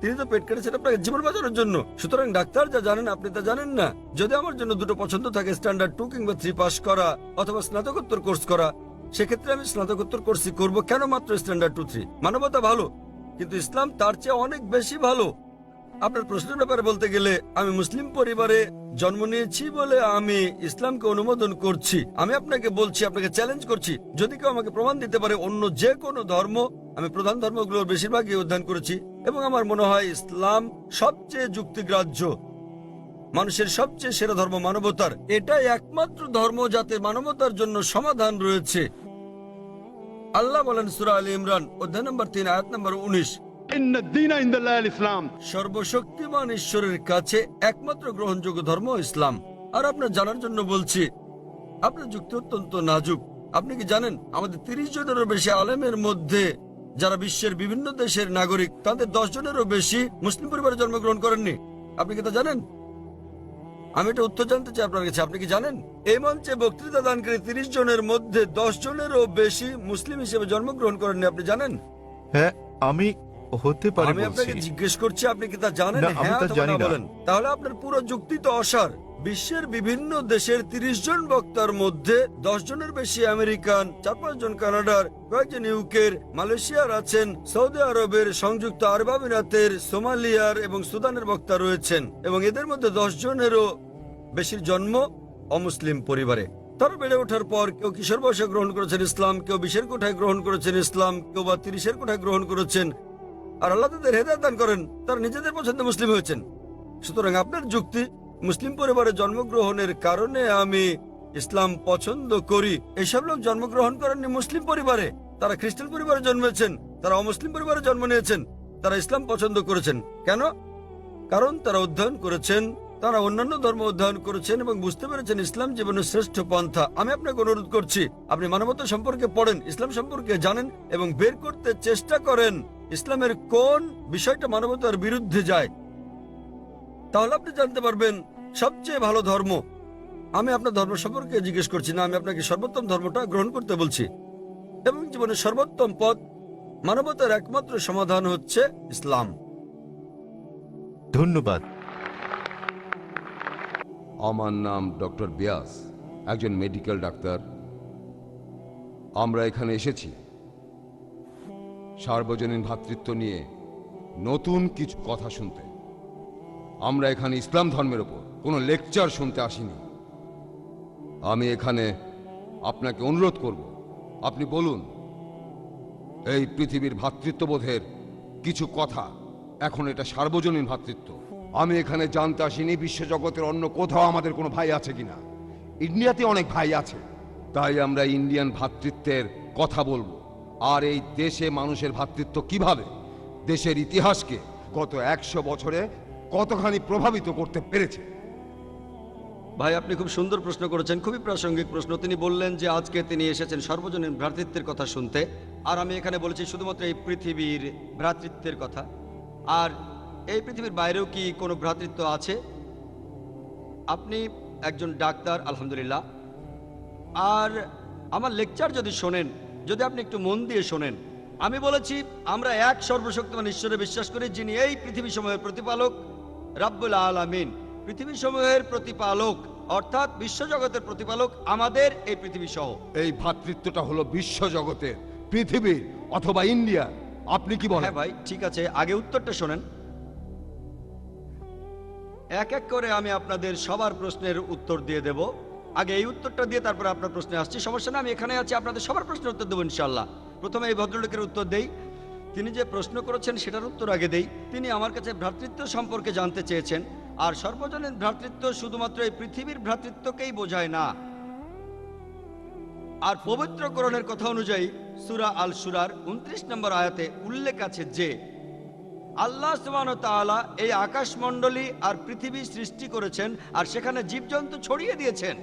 তিনি তো পেট কেটেছেন আপনাকে জীবন বাঁচানোর জন্য। সুতরাং ডাক্তার যা জানেন আপনি তা জানেন না। যদি আমার জন্য দুটো পছন্দ থাকে, স্ট্যান্ডার্ড 2 কিংবা 3 পাস করা অথবা স্নাতকোত্তর কোর্স করা, সেক্ষেত্রে আমি স্নাতকোত্তর কোর্সই করব। কেন মাত্র স্ট্যান্ডার্ড 2-3? মানবতা ভালো, কিন্তু ইসলাম তার চেয়ে অনেক বেশি ভালো। আপনার প্রশ্নের ব্যাপারে বলতে গেলে, আমি মুসলিম পরিবারে জন্ম নিয়েছি বলে আমি ইসলামকে অনুমোদন করছি। আমি আপনাকে বলছি, আপনাকে চ্যালেঞ্জ করছি, যদি কেউ আমাকে প্রমাণ দিতে পারে অন্য যে কোনো ধর্ম, আমি প্রধান ধর্মগুলোর বেশিরভাগই অধ্যয়ন করেছি এবং আমার মনে হয় ইসলাম সবচেয়ে যুক্তিগ্রাহ্য, মানুষের সবচেয়ে সেরা ধর্ম মানবতার। এটাই একমাত্র ধর্ম যাতে মানবতার জন্য সমাধান রয়েছে। আল্লাহ বলেন সূরা আলী ইমরান অধ্যায় নম্বর 3 আয়াত নম্বর 19, ইন্নাদ-দীনা ইনদাল্লাহিল ইসলাম। সর্বশক্তিমান ঈশ্বরের কাছে একমাত্র গ্রহণযোগ্য ধর্ম ইসলাম। আর আপনার জানার জন্য বলছি, আপনার যুক্তি অত্যন্ত নাজুক। আপনি কি জানেন আমাদের 30 জনেরও বেশি আলেমের মধ্যে যারা বিশ্বের বিভিন্ন দেশের নাগরিক, তাদের 10 জনেরও বেশি মুসলিম পরিবারে জন্মগ্রহণ করেননি? আপনি কি তা জানেন? আমি এটা উত্তর জানতে চাই আপনার কাছে, আপনি কি জানেন? এই মঞ্চে বক্তৃতা দানকারী 30 জনের মধ্যে 10 জনেরও বেশি মুসলিম হিসেবে জন্মগ্রহণ করেননি, আপনি জানেন? হ্যাঁ, আমি হতে পারে আমি আপনাকে বলছি। জিজ্ঞেস করছি, আপনি কি তা জানেন? না, আমি হ্যাঁ তা অথবা জানি না না। বলেন। তাহলে আপনার পুরো যুক্তি তো অসার। বিশ্বের বিভিন্ন দেশের 30 জন বক্তার মধ্যে 10 জনের বেশি আমেরিকান, 4-5 জন কানাডার, কয়েকজন ইউকের, মালয়েশিয়ার আছেন, সৌদি আরবের, সংযুক্ত আরব আমিরাতের, সোমালিয়ার এবং সুদানের বক্তা রয়েছেন, এবং এদের মধ্যে 10 জনেরও বেশির জন্ম অমুসলিম পরিবারে। তারা বেড়ে ওঠার পর কেউ কিশোর বয়সে গ্রহণ করেছেন ইসলাম, কেউ 20-এর কোঠায় গ্রহণ করেছেন ইসলাম, কেউ বা 30-এর কোঠায় গ্রহণ করেছেন। আর আল্লাহ তাদের হেদায়েত দান করেন, তারা নিজেদের পছন্দে মুসলিম হয়েছেন। সুতরাং আপনার যুক্তি, মুসলিম পরিবারে জন্মগ্রহণের কারণে আমি ইসলাম পছন্দ করি, এসব লোক জন্মগ্রহণ করেননি মুসলিম পরিবারে, তারা খ্রিস্টান পরিবারে জন্মেছেন, তারা অমুসলিম পরিবারে জন্ম নিয়েছেন, তারা ইসলাম পছন্দ করেছেন। কেন? কারণ তারা অধ্যয়ন করেছেন, তারা অন্যান্য ধর্ম অধ্যয়ন করেছেন এবং বুঝতে পেরেছেন ইসলাম জীবনের শ্রেষ্ঠ পন্থা। আমি আপনাকে অনুরোধ করছি, আপনি মানবতা সম্পর্কে পড়েন, ইসলাম সম্পর্কে জানেন এবং বের করতে চেষ্টা করেন ইসলামের কোন বিষয়টা মানবতার বিরুদ্ধে যায়। তাহলে আপনি জানতে পারবেন সবচেয়ে ভালো ধর্ম। আমি আপনার ধর্ম সম্পর্কে জিজ্ঞেস করছি না, আমি আপনাকে সর্বোত্তম ধর্মটা গ্রহণ করতে বলছি। এবং জীবনের সর্বোত্তম পথ, মানবতার একমাত্র সমাধান হচ্ছে ইসলাম। ধন্যবাদ। আমার নাম ডক্টর ব্যাস, একজন মেডিকেল ডাক্তার। আমরা এখানে এসেছি সার্বজনীন ভ্রাতৃত্ব নিয়ে নতুন কিছু কথা শুনতে। আমরা এখানে ইসলাম ধর্মের ওপর কোনো লেকচার শুনতে আসিনি। আমি এখানে আপনাকে অনুরোধ করব, আপনি বলুন এই পৃথিবীর ভ্রাতৃত্ববোধের কিছু কথা। এখন এটা সার্বজনীন ভ্রাতৃত্ব। আমি এখানে জানতে আসিনি বিশ্বজগতের অন্য কোথাও আমাদের কোনো ভাই আছে কিনা। ইন্ডিয়াতে অনেক ভাই আছে, তাই আমরা ইন্ডিয়ান ভ্রাতৃত্বের কথা বলবো। আর এই দেশে মানুষের ভ্রাতৃত্ব কিভাবে দেশের ইতিহাসকে গত 100 বছরে কতখানি প্রভাবিত করতে পেরেছে। ভাই, আপনি খুব সুন্দর প্রশ্ন করেছেন, খুবই প্রাসঙ্গিক প্রশ্ন। তিনি বললেন যে আজকে তিনি এসেছেন সর্বজনীন ভ্রাতৃত্বের কথা শুনতে, আর আমি এখানে বলেছি শুধুমাত্র এই পৃথিবীর ভ্রাতৃত্বের কথা। আর এই পৃথিবীর বাইরেও কি কোনো ভ্রাতৃত্ব আছে? আপনি একজন ডাক্তার, আলহামদুলিল্লাহ। আর আমার লেকচার যদি শোনেন, যদি আপনি একটু মন দিয়ে শোনেন, আমি বলেছি আমরা এক সর্বশক্তিমান ঈশ্বরে বিশ্বাস করি, যিনি এই পৃথিবী সমূহের প্রতিপালক, রাব্বুল আলামিন। পৃথিবী সমূহের প্রতিপালক অর্থাৎ বিশ্বজগতের প্রতিপালক আমাদের এই পৃথিবী সহ। এই ভ্রাতৃত্বটা হলো বিশ্বজগতের, পৃথিবীর অথবা ইন্ডিয়া। আপনি কি বলেন? হ্যাঁ ভাই, ঠিক আছে, আগে উত্তরটা শোনেন। এক এক করে আমি আপনাদের সবার প্রশ্নের উত্তর দিয়ে দেব। আগে এই উত্তরটা দিয়ে তারপরে আপনার প্রশ্নে আসছি। সমস্যা না, আমি এখানে আছি, আপনাদের সবার প্রশ্নের উত্তর দেবো ইনশাল্লাহ। প্রথমে এই ভদ্রলোকের উত্তর দেই। তিনি যে প্রশ্ন করেছেন সেটার উত্তর আগে দেই। তিনি আমার কাছে ভ্রাতৃত্ব সম্পর্কে জানতে চেয়েছেন। আর সর্বজনীন ভ্রাতৃত্ব শুধুমাত্র এই পৃথিবীর ভ্রাতৃত্বকেই বোঝায় না। আর পবিত্র কোরআনের কথা অনুযায়ী সূরা আল শুরার 29 নম্বর আয়াতে উল্লেখ আছে যে আল্লাহ সুবহানাহু ওয়া তাআলা এই আকাশমণ্ডলী আর পৃথিবী সৃষ্টি করেছেন আর সেখানে জীবজন্তু ছড়িয়ে দিয়েছেন।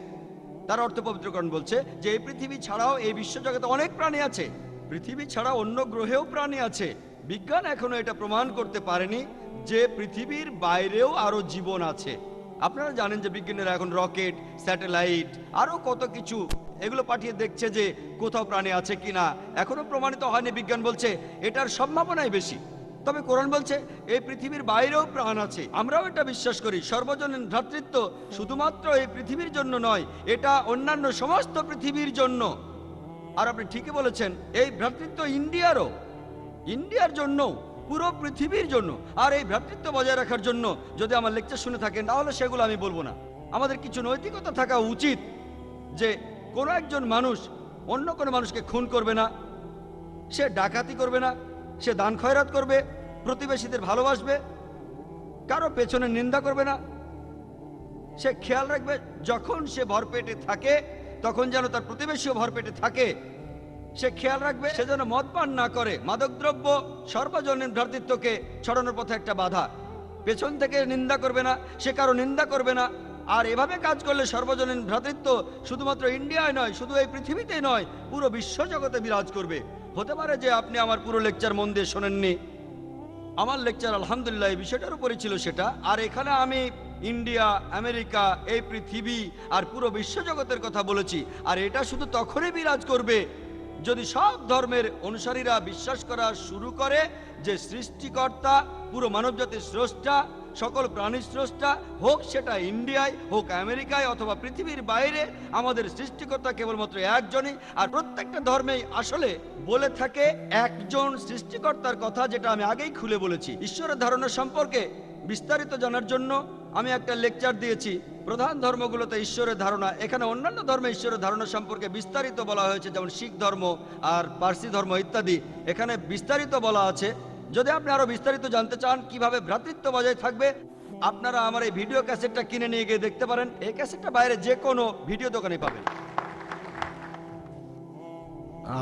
তার অর্থ পবিত্র কোরআন বলছে যে এই পৃথিবী ছাড়াও এই বিশ্বজগতে অনেক প্রাণী আছে। পৃথিবী ছাড়া অন্য গ্রহেও প্রাণী আছে। বিজ্ঞান এখনো এটা প্রমাণ করতে পারেনি যে পৃথিবীর বাইরেও আরো জীবন আছে। আপনারা জানেন যে বিজ্ঞানীরা এখন রকেট, স্যাটেলাইট, আরো কত কিছু এগুলো পাঠিয়ে দেখছে যে কোথাও প্রাণী আছে কিনা। এখনো প্রমাণিত হয়নি। বিজ্ঞান বলছে এটার সম্ভাবনাই বেশি। তবে কোরআন বলছে এই পৃথিবীর বাইরেও প্রাণ আছে। আমরাও এটা বিশ্বাস করি। সর্বজনীন ভ্রাতৃত্ব শুধুমাত্র এই পৃথিবীর জন্য নয়, এটা অন্যান্য সমস্ত পৃথিবীর জন্য। আর আপনি ঠিকই বলেছেন, এই ভ্রাতৃত্ব ইন্ডিয়ার জন্য, পুরো পৃথিবীর জন্য। আর এই ভ্রাতৃত্ব বজায় রাখার জন্য যদি আমার লেকচার শুনে থাকেন তাহলে সেগুলো আমি বলবো না। আমাদের কিছু নৈতিকতা থাকা উচিত যে কোনো একজন মানুষ অন্য কোনো মানুষকে খুন করবে না, সে ডাকাতি করবে না, সে দান খয়রাত করবে, প্রতিবেশীদের ভালোবাসবে, কারো পেছনে নিন্দা করবে না। সে খেয়াল রাখবে যখন সে ভরপেটে থাকে তখন যেন তার প্রতিবেশীও ভরপেটে থাকে। সে খেয়াল রাখবে সে যেন মদ পান না করে। মাদকদ্রব্য সর্বজনীন ভ্রাতৃত্বকে ছড়ানোর পথে একটা বাধা। পেছন থেকে নিন্দা করবে না, সে কারো নিন্দা করবে না। আর এভাবে কাজ করলে সর্বজনীন ভ্রাতৃত্ব শুধুমাত্র ইন্ডিয়ায় নয়, শুধু এই পৃথিবীতেই নয়, পুরো বিশ্বজগতে বিরাজ করবে। হতে পারে যে আপনি আমার পুরো লেকচার মন দিয়ে শোনেননি। আমার লেকচার আলহামদুলিল্লাহ এই বিষয়টার উপরই ছিল সেটা। আর এখানে আমি ইন্ডিয়া, আমেরিকা, এই পৃথিবী আর পুরো বিশ্বজগতের কথা বলেছি। আর এটা শুধু তখনই বিরাজ করবে যদি সব ধর্মের অনুসারীরা বিশ্বাস করা শুরু করে যে সৃষ্টিকর্তা, পুরো মানবজাতির স্রষ্টা, সকল প্রাণীর স্রষ্টা, হোক সেটা ইন্ডিয়ায়, হোক আমেরিকায় অথবা পৃথিবীর বাইরে, আমাদের সৃষ্টিকর্তা কেবলমাত্র একজনই। আর প্রত্যেকটা ধর্মেই আসলে বলে থাকে একজন সৃষ্টিকর্তার কথা, যেটা আমি আগেই খুলে বলেছি। ঈশ্বরের ধারণা সম্পর্কে বিস্তারিত জানার জন্য আমি একটা লেকচার দিয়েছি। প্রধান ধর্মগুলোতে ঈশ্বরের ধারণা, এখানে অন্যান্য ধর্মে ঈশ্বরের ধারণা সম্পর্কে বিস্তারিত বলা হয়েছে, যেমন শিখ ধর্ম আর পার্সি ধর্ম ইত্যাদি। এখানে বিস্তারিত বলা আছে। যদি আপনি আরো বিস্তারিত জানতে চান কিভাবে ভ্রাতৃত্ব বজায় থাকবে, আপনারা আমার এই ভিডিও ক্যাসেটটা কিনে নিয়ে গিয়ে দেখতে পারেন। এই ক্যাসেটটা বাইরে যে কোনো ভিডিও দোকানে পাবেন।